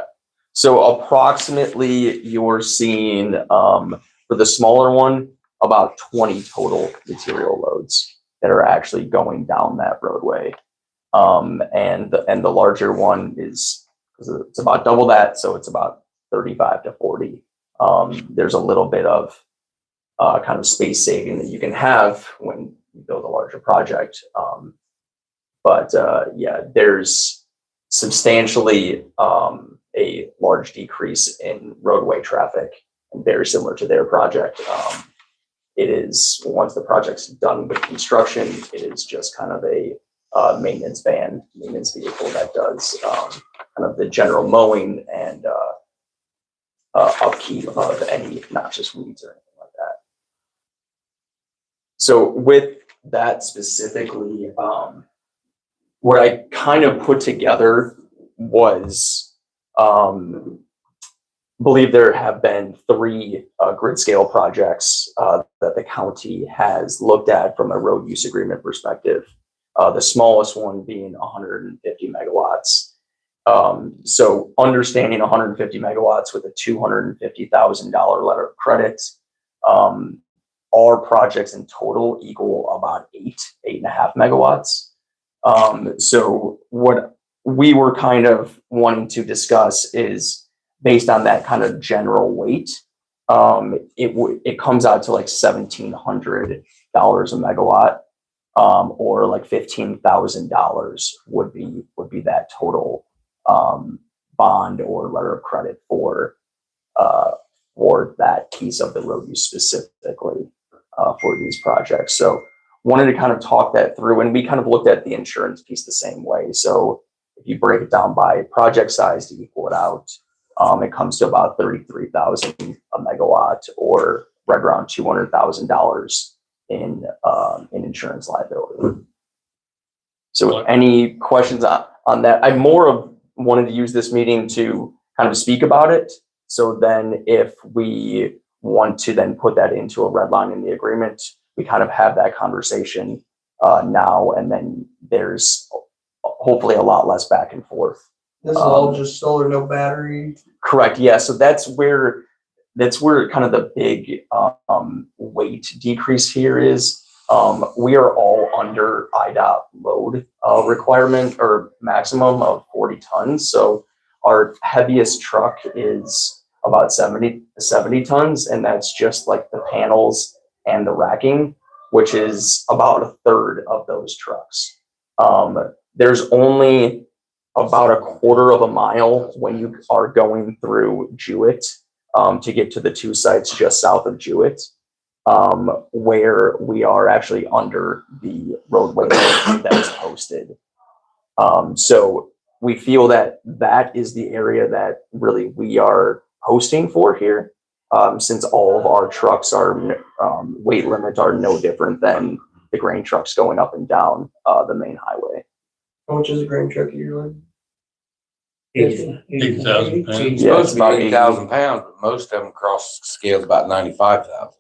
So approximately you're seeing, for the smaller one, about 20 total material loads that are actually going down that roadway. And the larger one is, it's about double that. So it's about 35 to 40. There's a little bit of kind of space saving that you can have when build a larger project. But yeah, there's substantially a large decrease in roadway traffic, and very similar to their project. It is, once the project's done with construction, it is just kind of a maintenance vehicle that does kind of the general mowing and upkeep of any noxious weeds or anything like that. So with that specifically, what I kind of put together was, believe there have been 3 grid scale projects that the county has looked at from a road use agreement perspective. The smallest one being 150 megawatts. So understanding 150 megawatts with a $250,000 letter of credit, our projects in total equal about 8.5 megawatts. So what we were kind of wanting to discuss is, based on that kind of general weight, it comes out to like $1,700 a megawatt, or like $15,000 would be that total bond or letter of credit for that piece of the road use specifically for these projects. So wanted to kind of talk that through, and we kind of looked at the insurance piece the same way. So if you break it down by project size to equal it out, it comes to about $33,000 a megawatt, or right around $200,000 in insurance liability. So any questions on that? I more of wanted to use this meeting to kind of speak about it. So then if we want to then put that into a red line in the agreement, we kind of have that conversation now, and then there's hopefully a lot less back and forth. This is all just solar, no battery. Correct. Yeah. So that's where kind of the big weight decrease here is. We are all under IDOT load requirement or maximum of 40 tons. So our heaviest truck is about 70 tons, and that's just like the panels and the racking, which is about a third of those trucks. There's only about a quarter of a mile when you are going through Jewett to get to the 2 sites just south of Jewett, where we are actually under the roadway that is posted. So we feel that that is the area that really we are posting for here, since all of our trucks are weight limits are no different than the grain trucks going up and down the main highway. How much is a grain truck usually? 80,000 pounds. It's Yeah, supposed it's to be about 80,000 pounds, but most of them cross scales about 95,000.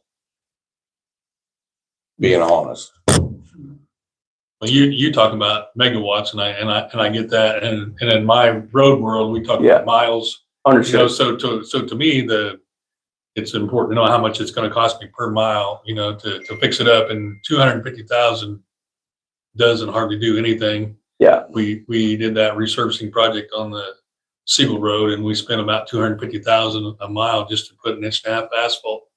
Being honest. Well, you talk about megawatts, and I get that, and in my road world, we talk Yeah. about miles. Understood. So to me, it's important to know how much it's going to cost me per mile, to fix it up, and 250,000 doesn't hardly do anything. Yeah. We did that resurfacing project on the Siegel Road, and we spent about 250,000 a mile just to put an inch and a half asphalt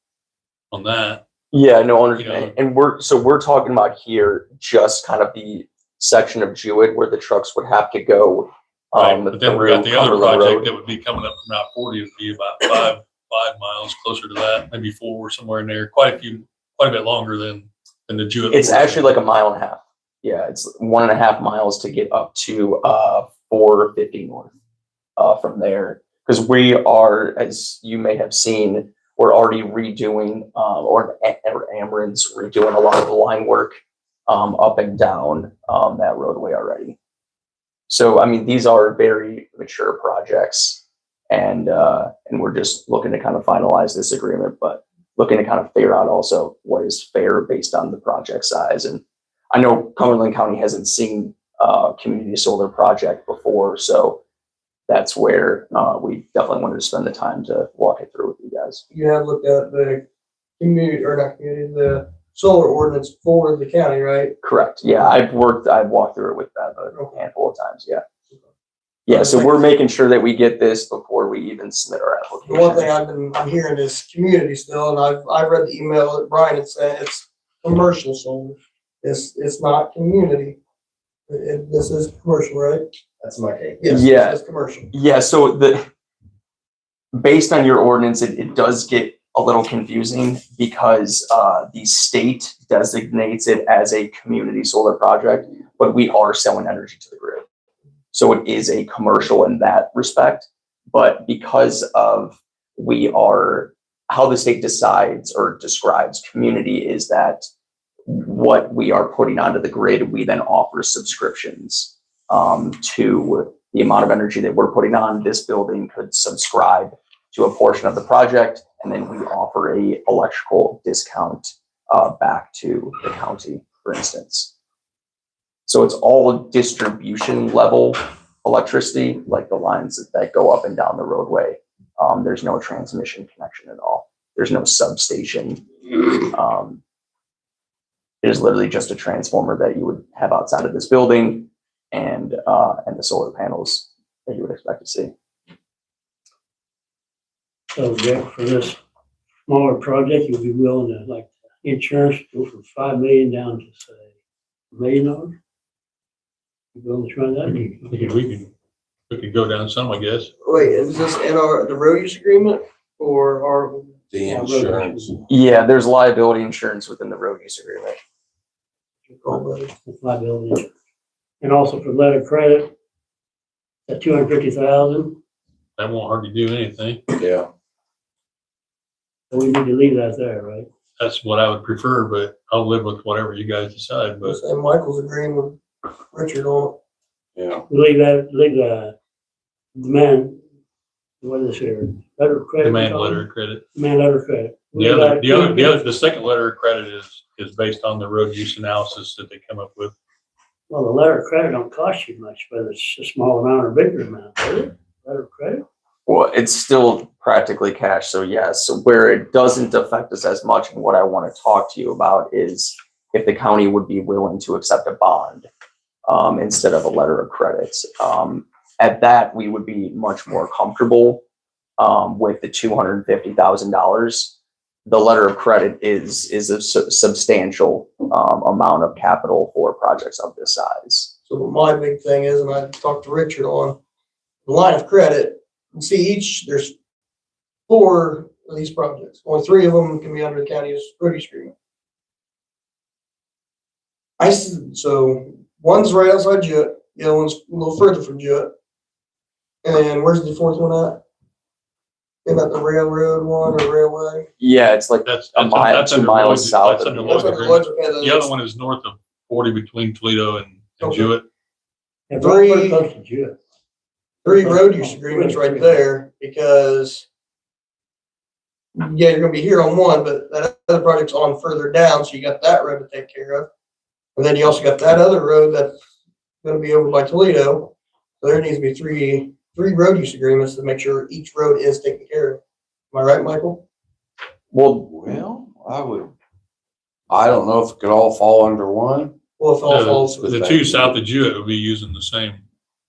on that. Yeah, no, understand. And we're talking about here just kind of the section of Jewett where the trucks would have to go. Right, but then we got the other Cumberland project Road. that would be coming up from Route 40, would be about five miles closer to that, maybe 4, somewhere in there. Quite a bit longer than the Jewett. It's actually like 1.5 miles. Yeah, it's 1.5 miles to get up to 450 north from there. Because we are, as you may have seen, we're already redoing, or Ameren's redoing a lot of the line work up and down that roadway already. So, I mean, these are very mature projects, and we're just looking to kind of finalize this agreement, but looking to kind of figure out also what is fair based on the project size. And I know Cumberland County hasn't seen a community solar project before, so that's where we definitely wanted to spend the time to walk it through with you guys. You have looked at the the solar ordinance for the county, right? Correct. Yeah, I've walked through it with that a handful of times. Yeah. Yeah. So we're making sure that we get this before we even submit our application. The one thing I'm hearing is community still, and I've read the email that Brian had sent, it's commercial solar. It's not community. This is commercial, right? That's my take. Yes, Yeah. it's commercial. Yeah, so based on your ordinance, it does get a little confusing because the state designates it as a community solar project, but we are selling energy to the grid. So it is a commercial in that respect, but because of how the state decides or describes community is that what we are putting onto the grid, we then offer subscriptions to the amount of energy that we're putting on. This building could subscribe to a portion of the project, and then we offer a electrical discount back to the county, for instance. So it's all distribution level electricity, like the lines that go up and down the roadway. There's no transmission connection at all. There's no substation. It is literally just a transformer that you would have outside of this building and the solar panels that you would expect to see. So Jack, for this smaller project, you'd be willing to, like, insurance go from 5 million down to, say, $1 million? You willing to try that? We can go down some, I guess. Wait, is this in the road use agreement or our? The insurance. Yeah, there's liability insurance within the road use agreement. With liability insurance. And also for letter of credit, at 250,000, That won't hardly do anything. Yeah. we need to leave that there, right? That's what I would prefer, but I'll live with whatever you guys decide, but And Michael's agreeing with Richard on Yeah. We leave the demand, what is this here? Letter of credit? demand letter of credit. Demand letter of credit. The second letter of credit is based on the road use analysis that they come up with. Well, the letter of credit don't cost you much, whether it's a small amount or bigger amount, does it? Letter of credit? Well, it's still practically cash, so yes. So where it doesn't affect us as much, and what I want to talk to you about is if the county would be willing to accept a bond instead of a letter of credit. At that, we would be much more comfortable with the $250,000. The letter of credit is a substantial amount of capital for projects of this size. So my big thing is, and I talked to Richard on the line of credit, you see there's 4 of these projects. Only 3 of them can be under the county's road use agreement. So one's right outside Jewett, the other one's a little further from Jewett. And where's the 4th one at? Isn't that the railroad one or railway? Yeah, it's like That's a mile, that's 2 under miles Lloyd's- south. That's of under me. Lloyd's That's what agreement. it was, okay, The other one is north of 40 between Toledo and Okay. Jewett. Yeah, Three- pretty close to Jewett. 3 road use agreements right there, because yeah, you're gonna be here on one, but that other project's on further down, so you got that road to take care of. And then you also got that other road that's gonna be over by Toledo. So there needs to be three road use agreements to make sure each road is taken care of. Am I right, Michael? Well, I don't know if it could all fall under one. Well, if all falls. The 2 south of Jewett would be using the same.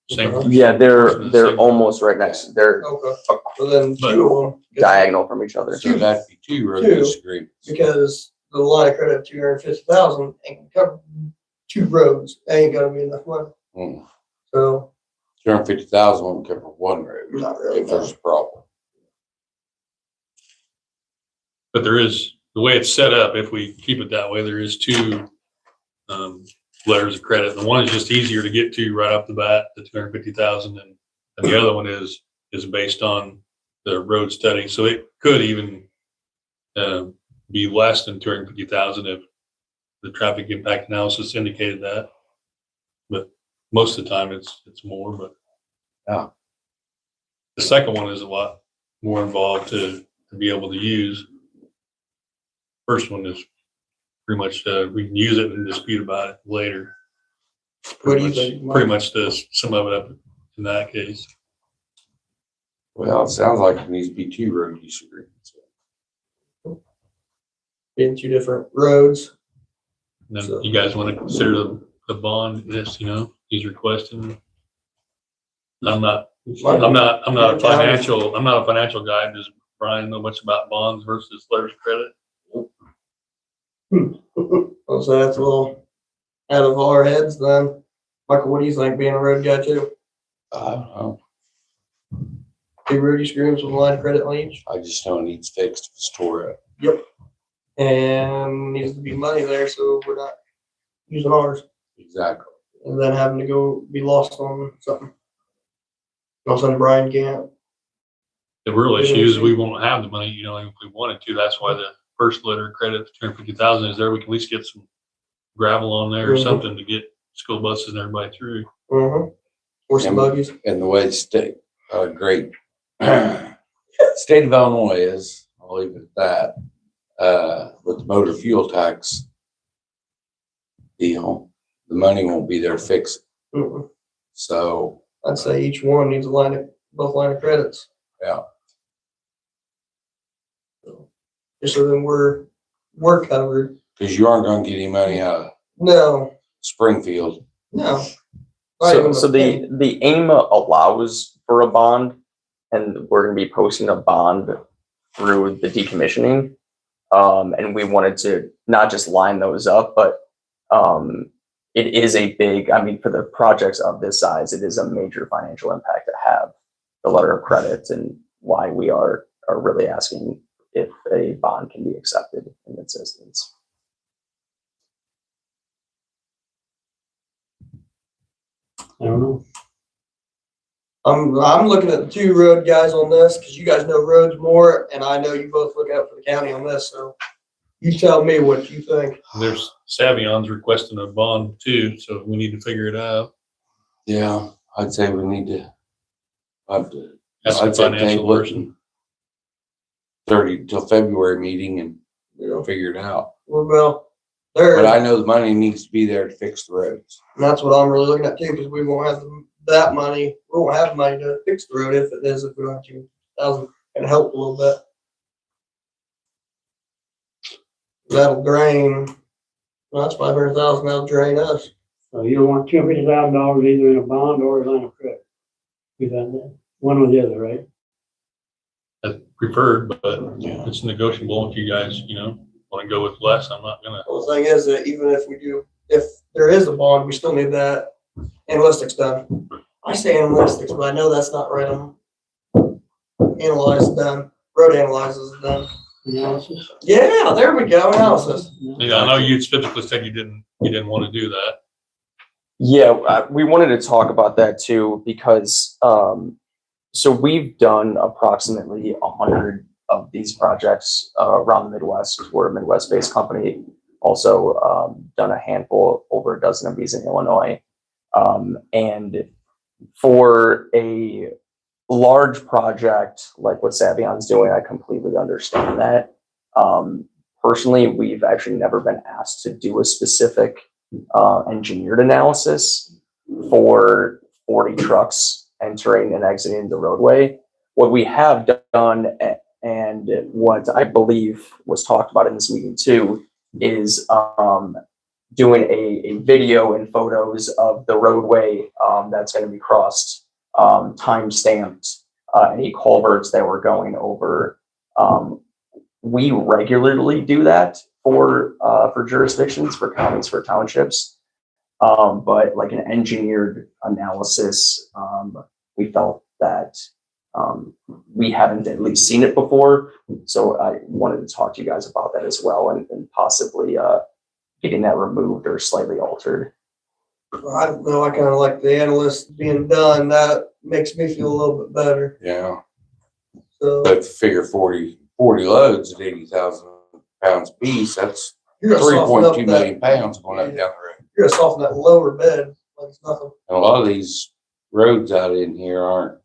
yeah, they're almost right next. They're Okay, so then But- 2 of them. diagonal from each other. So that'd be 2 road Two. use agreements. Because the line of credit of 250,000 ain't gonna cover 2 roads. Ain't gonna be enough money. Hmm. So 250,000 won't cover one road not really. if there's a problem. But there is, the way it's set up, if we keep it that way, there is 2 letters of credit. The one is just easier to get to right off the bat, the 250,000, and the other one is based on the road study. So it could even be less than 250,000 if the traffic impact analysis indicated that. But most of the time it's more, but Yeah. the second one is a lot more involved to be able to use. First one is pretty much, we can use it and dispute about it later. What do you think, Mike? Pretty much to sum it up in that case. Well, it sounds like it needs to be 2 road use agreements. In 2 different roads. And then So- you guys want to consider the bond, this, he's requesting. I'm not a financial guy. Does Brian know much about bonds versus letters of credit? So that's a little out of our heads, then Michael, what do you think, being a road guy too? I don't know. Big Rudy screams with line of credit leads. I just know it needs fixed if it's tore up. And needs to be money there, so we're not using ours Exactly. and then having to go be lost on something. All of a sudden Brian can't. The real issue is we won't have the money, if we wanted to. That's why the first letter of credit, 250,000 is there. We can at least get some gravel on there or Mhm. something to get school buses and everybody through. Or some buggies. And the way the state, great state of Illinois is, I'll leave it at that, with the motor fuel tax deal, the money won't be there to fix it. Mhm. So, I'd say each one needs both line of credits. yeah. Just so then we're covered. Because you aren't gonna get any money out of No, Springfield. no. Not even So a penny. the AIM allows for a bond, and we're gonna be posting a bond through the decommissioning. And we wanted to not just line those up, but it is a big, for the projects of this size, it is a major financial impact to have the letter of credit, and why we are really asking if a bond can be accepted in this instance. I don't know. I'm looking at the two road guys on this because you guys know roads more, and I know you both look out for the county on this. So you tell me what you think. There's Savion's requesting a bond too, so we need to figure it out. Yeah, I'd say we need to. That's the I'd say financial table it person. 30 till February meeting and figure it out. Well, But I know the money needs to be there to fix the roads. and that's what I'm really looking at too, because we won't have that money. We won't have money to fix the road if we don't have 2,000. Can help a little bit. That'll drain. Well, that's 500,000. That'll drain us. So you don't want $250,000 either in a bond or a line of credit. You got that? One or the other, right? That's preferred, but Yeah. it's negotiable if you guys, want to go with less. I'm not gonna. Well, the thing is that even if there is a bond, we still need that analytics done. I say analytics, but I know that's not right. Analyze done. Road analysis is done. Analysis? Yeah, there we go. Analysis. Yeah, I know you specifically said you didn't want to do that. Yeah, we wanted to talk about that too, because so we've done approximately 100 of these projects around the Midwest. We're a Midwest-based company. Also done a handful, over a dozen of these in Illinois. And for a large project like what Savion's doing, I completely understand that. Personally, we've actually never been asked to do a specific engineered analysis for 40 trucks entering and exiting the roadway. What we have done, and what I believe was talked about in this meeting too, is doing a video and photos of the roadway that's going to be crossed, time stamped, any culverts that we're going over. We regularly do that for jurisdictions, for counties, for townships. But like an engineered analysis, we felt that we haven't at least seen it before. So I wanted to talk to you guys about that as well, and possibly getting that removed or slightly altered. I don't know. I kind of like the analyst being done. That makes me feel a little bit better. Yeah. So But figure 40 loads at 80,000 pounds apiece, that's you're gonna soften up 3.2 that. million pounds going up and down the road. You're gonna soften that lower bed like it's nothing. And a lot of these roads out in here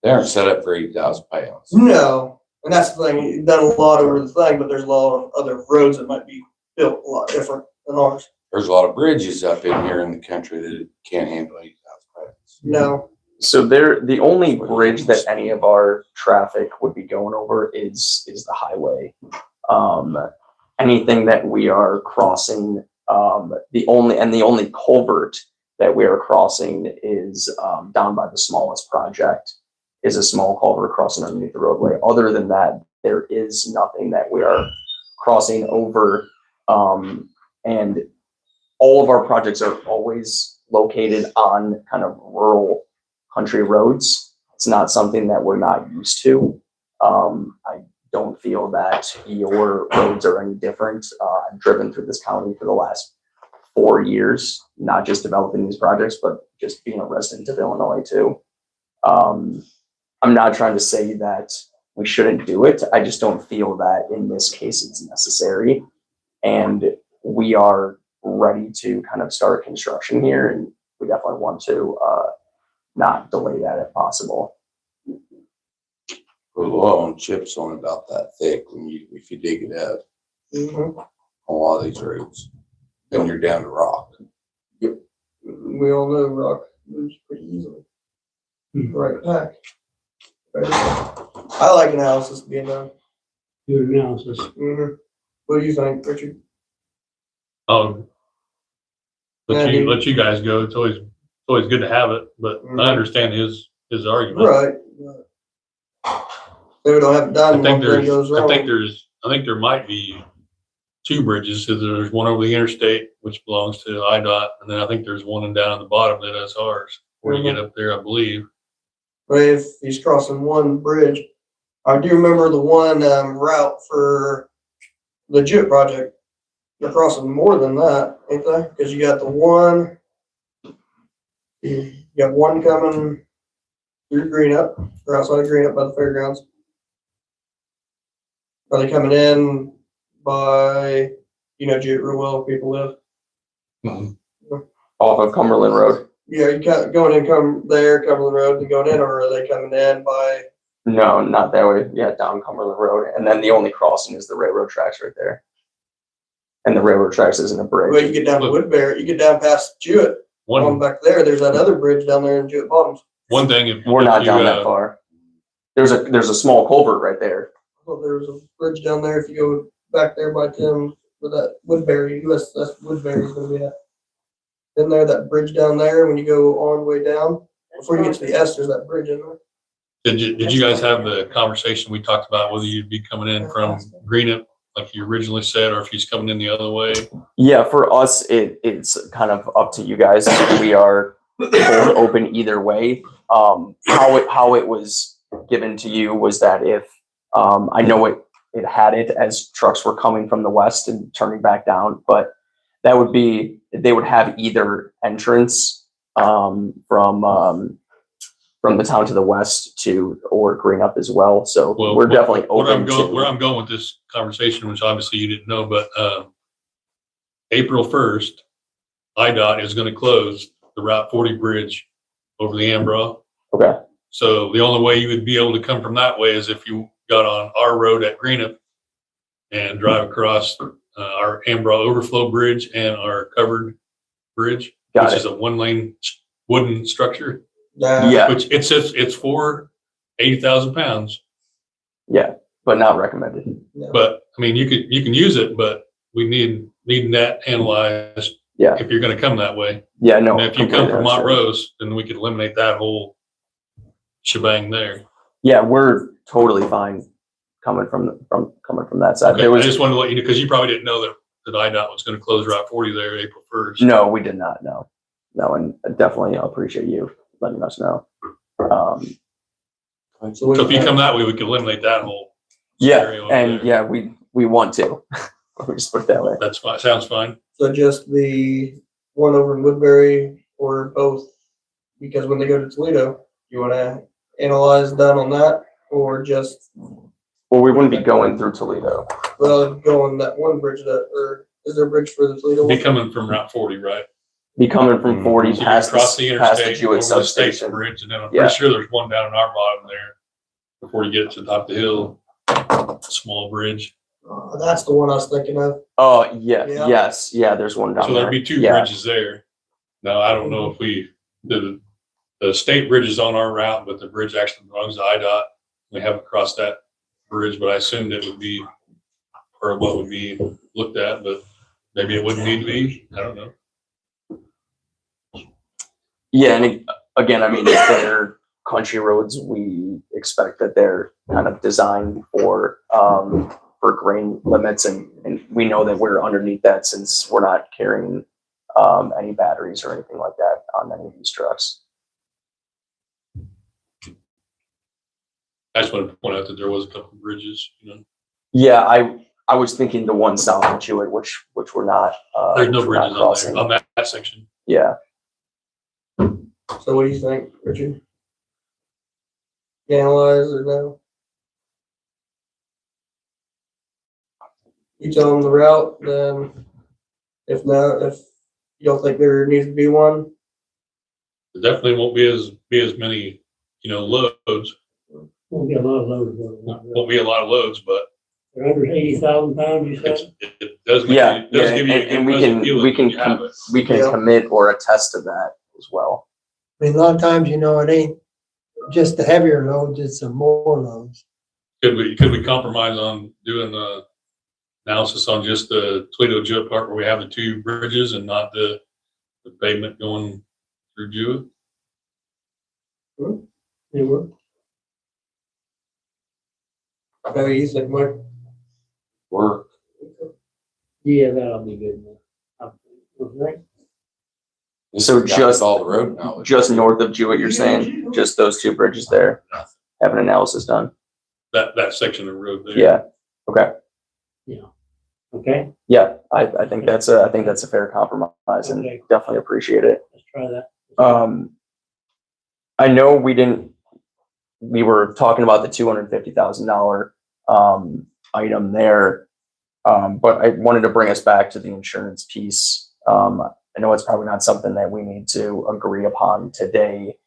they aren't set up for 80,000 pounds. No, and that's the thing. You've done a lot over the thing, but there's a lot of other roads that might be built a lot different than ours. There's a lot of bridges up in here in the country that can't handle 80,000 pounds. No, So the only bridge that any of our traffic would be going over is the highway. Anything that we are crossing, the only culvert that we are crossing is down by the smallest project, is a small culvert crossing underneath the roadway. Other than that, there is nothing that we are crossing over. And all of our projects are always located on kind of rural country roads. It's not something that we're not used to. I don't feel that your roads are any different. I've driven through this county for the last 4 years, not just developing these projects, but just being a resident of Illinois too. I'm not trying to say that we shouldn't do it. I just don't feel that in this case it's necessary. And we are ready to kind of start construction here, and we definitely want to not delay that if possible. The lawn chips on about that thick if you dig it up Mhm. on a lot of these roads. Then you're down to rock. We all know rock moves pretty easily. Right back. I like analysis being done. Do an analysis. Mm-hmm. What do you think, Richard? Let Yeah, you guys go. It's always good to have it, but Mhm. I understand his argument. Right. They don't have it done, I think one thing goes wrong. I think there might be 2 bridges. So there's one over the interstate, which belongs to IDOT, and then I think there's one down at the bottom that is ours. Where you get up there, I believe. But if he's crossing one bridge, I do remember the one route for the Jewett project. They're crossing more than that, ain't they? Because you got the one, you got one coming through Greenup, or outside of Greenup by the fairgrounds. Are they coming in by, Jewett real well, where people live? Off of Cumberland Road. Yeah, you got going in, Cumberland Road, and going in, or are they coming in by? No, not that way. Yeah, down Cumberland Road. And then the only crossing is the railroad tracks right there. And the railroad tracks isn't a bridge. Well, you get down to Woodbury, you get down past Jewett, on One back there's that other bridge down there in Jewett Bottoms. thing, if We're not you, down that far. There's a small culvert right there. Well, there's a bridge down there if you go back there by Tim, with that Woodbury, that's Woodbury's gonna be at. Then there, that bridge down there, when you go all the way down, before you get to the S, there's that bridge in there. Did you guys have the conversation we talked about whether you'd be coming in from Greenup like you originally said, or if he's coming in the other way? Yeah, for us, it's kind of up to you guys. We are open either way. How it was given to you was that if I know it had it as trucks were coming from the west and turning back down, but that would be, they would have either entrance from the town to the west or Greenup as well. So we're definitely open. Where I'm going with this conversation, which obviously you didn't know, but April 1st, IDOT is going to close the Route 40 bridge over the Ambro. Okay. So the only way you would be able to come from that way is if you got on our road at Greenup and drive across our Ambro overflow bridge and our covered bridge, which is a 1-lane wooden structure. Yeah. Which it's for 80,000 pounds. Yeah, but not recommended. No. But I mean, you can use it, but we need that analyzed. Yeah. If you're going to come that way. Yeah, no. And if you come from Montrose, then we could eliminate that whole shebang there. Yeah, we're totally fine coming from that side. Okay, I just wanted to let you know, because you probably didn't know that IDOT was going to close Route 40 there April 1st. No, we did not know. No, and definitely appreciate you letting us know. So if you come that way, we could eliminate that whole scenario. And yeah, we want to. We just put it that way. That's fine. Sounds fine. So just the one over in Woodbury or both? Because when they go to Toledo, you want to analyze that on that, or just? Well, we wouldn't be going through Toledo. Well, go on that one bridge or is there a bridge for the Toledo one? Be coming from Route 40, right? Be coming from 40 So you past cross the past the interstate, Jewett over the state substation. bridge, and then I'm Yeah. pretty sure there's one down in our bottom there before you get to the top of the hill. A small bridge. That's the one I was thinking of. Oh, yeah, Yeah. yes, yeah, there's one down So there. there'd be 2 Yeah. bridges there. Now, I don't know if the state bridge is on our route, but the bridge actually belongs to IDOT. We haven't crossed that bridge, but I assumed it would be, or what would be looked at, but maybe it wouldn't need to be. I don't know. Yeah, and again, I mean, if they're country roads, we expect that they're kind of designed for grain limits, and we know that we're underneath that since we're not carrying any batteries or anything like that on any of these trucks. I just wanted to point out that there was a couple of bridges, Yeah, I was thinking the one south of Jewett, which we're not. There's no which we're not bridges crossing. on that section. Yeah. So what do you think, Richard? Analyze or no? You tell them the route, then if you don't think there needs to be one, There definitely won't be as many, loads. Won't be a lot of loads. Won't be a lot of loads, but They're under 80,000 pounds, you it's, said? it does. Yeah, It does yeah, give you and a we fuzzy can feeling we when can you have it. we can Yeah. commit or attest to that as well. I mean, a lot of times, it ain't just the heavier loads, it's the more loads. Could we compromise on doing the analysis on just the Toledo Jewett part where we have the two bridges and not the pavement going through Jewett? They were. how do you think, Mike? Work. Yeah, that'll be good. Okay. So just all the road knowledge. Just north of Jewett, you're saying just those two bridges there, have an analysis done. That section of road there. Yeah. Okay. Okay, Yeah, I think that's a fair compromise and Okay. definitely appreciate it. let's try that. I know we were talking about the $250,000 item there. But I wanted to bring us back to the insurance piece. I know it's probably not something that we need to agree upon today.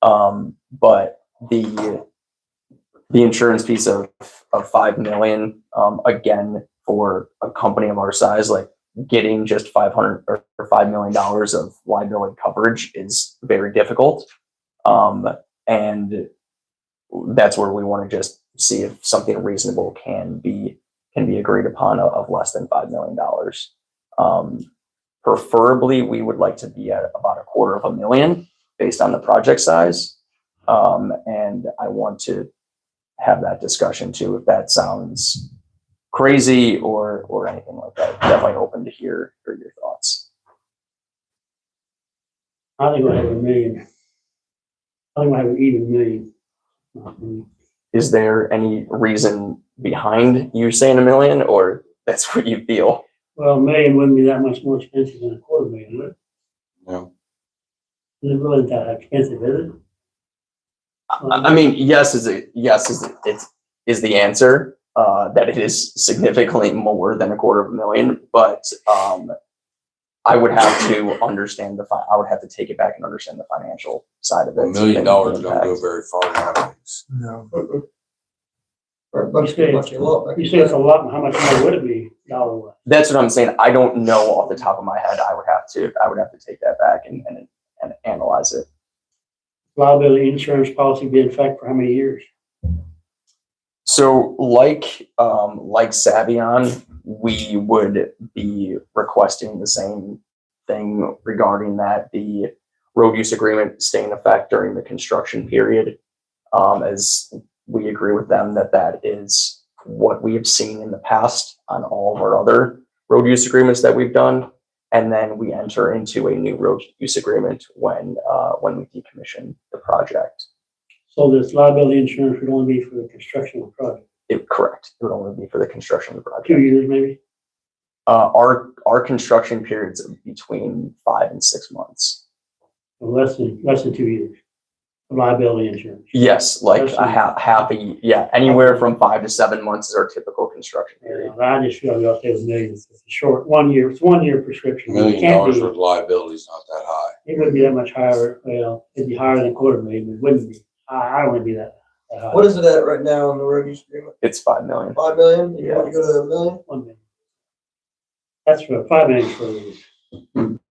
But the insurance piece of 5 million, again, for a company of our size, like getting just $500 or $5 million of liability coverage is very difficult. And that's where we want to just see if something reasonable can be agreed upon of less than $5 million. Preferably, we would like to be at about $250,000 based on the project size. And I want to have that discussion too, if that sounds crazy or anything like that. Definitely open to hear your thoughts. I think we'll have $1 million. I think we'll have an even million. Is there any reason behind you saying $1 million, or that's what you feel? Well, $1 million wouldn't be that much more expensive than $250,000, would it? No. It really isn't that expensive, is it? I mean, yes is the answer. That it is significantly more than $250,000, but I would have to understand I would have to take it back and understand the financial side of it. $1 million don't go very far nowadays. No. You say it's a lot, and how much more would it be dollar-wise? That's what I'm saying. I don't know off the top of my head. I would have to take that back and analyze it. Liability insurance policy be in effect for how many years? So like Savion, we would be requesting the same thing regarding that the road use agreement stay in effect during the construction period. As we agree with them that is what we have seen in the past on all of our other road use agreements that we've done. And then we enter into a new road use agreement when we decommission the project. So this liability insurance would only be for the construction of the project? Correct. It would only be for the construction of the project. 2 years, maybe? Our construction periods between 5 and 6 months. Less than 2 years of liability insurance. Yes, like That's anywhere from 5 to 7 months is our typical construction period. I just feel like there's millions. It's a short 1 year. It's 1 year prescription. $1 It can't million be. with liability is not that high. It wouldn't be that much higher. Well, it'd be higher than $250,000. It wouldn't be. I don't want to be that high. What is it at right now in the road use agreement? It's 5 million. 5 million? You want to go to $1 million? 1 million. That's for 5 million for the.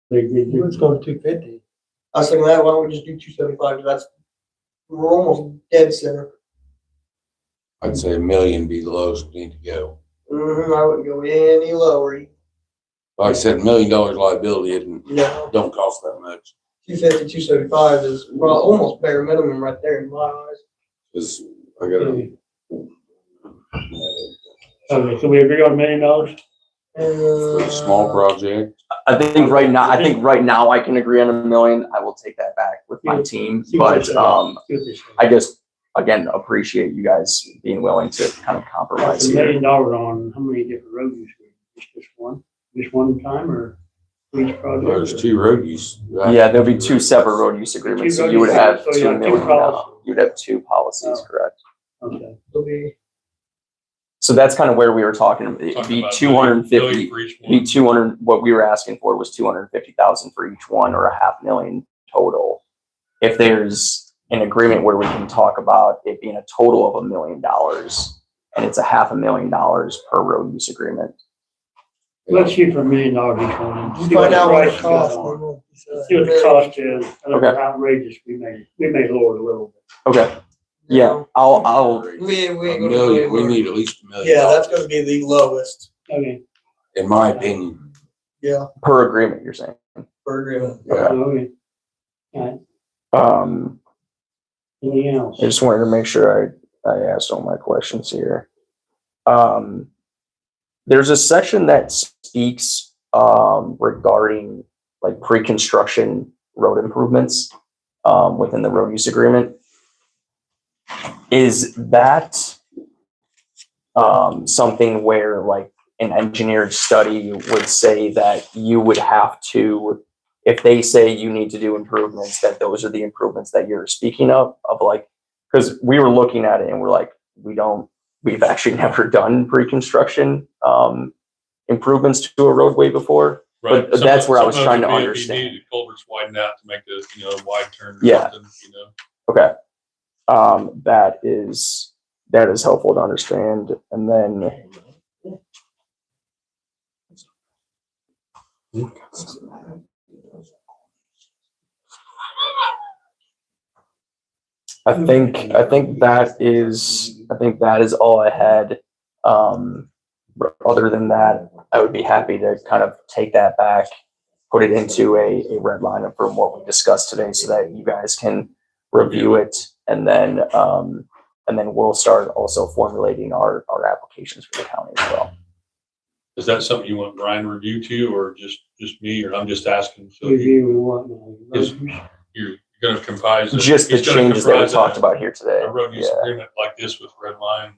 Let's go to 250. I was thinking that, why don't we just do 275? Because we're almost dead center. I'd say $1 million be the lowest we need to go. I wouldn't go any lower. Like I said, $1 million liability No. don't cost that much. 250, 275 is almost bare minimum right there in my eyes. Cause I gotta, Okay, so we agree on $1 million? For a small project. I think right now I can agree on $1 million. I will take that back with my team, but I just again appreciate you guys being willing to kind of compromise $1 here. million on how many different road use? Just one time or each project? There's 2 road use. Yeah, there'll be 2 separate road use agreements, so you would have So you $2 have 2 million. policies. You'd have 2 policies, Oh. correct? Okay. So that's kind of where we were talking. It'd Talking be about 250. million for each Be one. 200. What we were asking for was 250,000 for each one, or $500,000 total. If there's an agreement where we can talk about it being a total of $1 million, and it's $500,000 per road use agreement. Let's shoot for $1 million each one. You find out what it See costs. what then we'll decide. See what the cost is. If Okay. it's outrageous, we may lower it a little bit. Okay. Yeah, I'll. We ain't A gonna million, we go- need at least $1 million. Yeah, that's gonna be the lowest, Okay. In my opinion. yeah, Per agreement, you're saying. per agreement. Yeah. Okay. All right. Anything else? I just wanted to make sure I asked all my questions here. There's a section that speaks regarding like pre-construction road improvements within the road use agreement. Is that something where like an engineered study would say that you would have to, if they say you need to do improvements, that those are the improvements that you're speaking of like, because we were looking at it and we're like, we've actually never done pre-construction improvements to a roadway before. Right. But that's where I was trying to Sometimes understand. if you need culverts widened out to make a wide turn. Or Yeah. something, Okay. That is helpful to understand. And then I think that is all I had. Other than that, I would be happy to kind of take that back, put it into a red line from what we discussed today so that you guys can review it, and then we'll start also formulating our applications for the county as well. Is that something you want Brian to review too, or just me, or I'm just asking? So Review what now? Is- you're gonna comprise. Just the he's gonna changes that we comprise talked about here today. A road use Yeah. agreement like this with red line.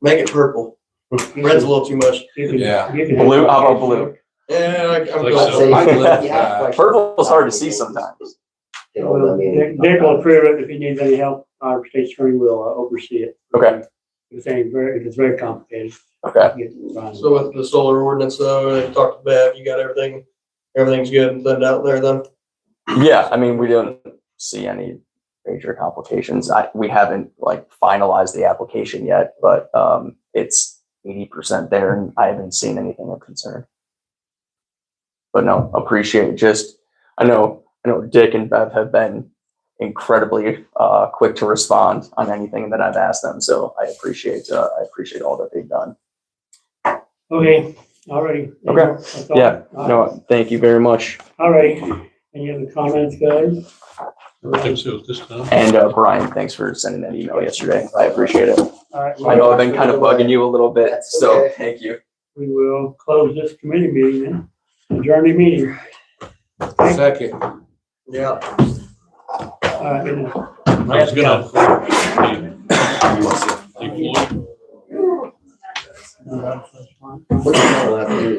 Make it purple. Red's a little too much. Yeah. Blue, how about blue? Yeah, I'm Like going. so. Say, I if you live with have that. questions, Purple is hard to see sometimes. you know, I mean, Dick will approve it. If he needs any help, our state attorney will oversee it. Okay. If it's very complicated. Okay. get it done. So with the solar ordinance though, I talked to Bev, you got everything's good and thinned out there then? Yeah, I mean, we don't see any major complications. We haven't like finalized the application yet, but it's 80% there, and I haven't seen anything of concern. But no, appreciate just, I know Dick and Bev have been incredibly quick to respond on anything that I've asked them, so I appreciate all that they've done. Okay, all righty. Okay. That's all? Yeah, All right. no, thank you very much. All right. Any other comments, guys? I think so this time. And Brian, thanks for sending that email yesterday. I appreciate it. All right. I know I've been kind of bugging you a little bit, That's so okay. thank you. We will close this committee meeting then. Adjourn the meeting. Second. Yeah. All right. good night. I was gonna. Hey, Floyd. No, that's fine. we'll have to do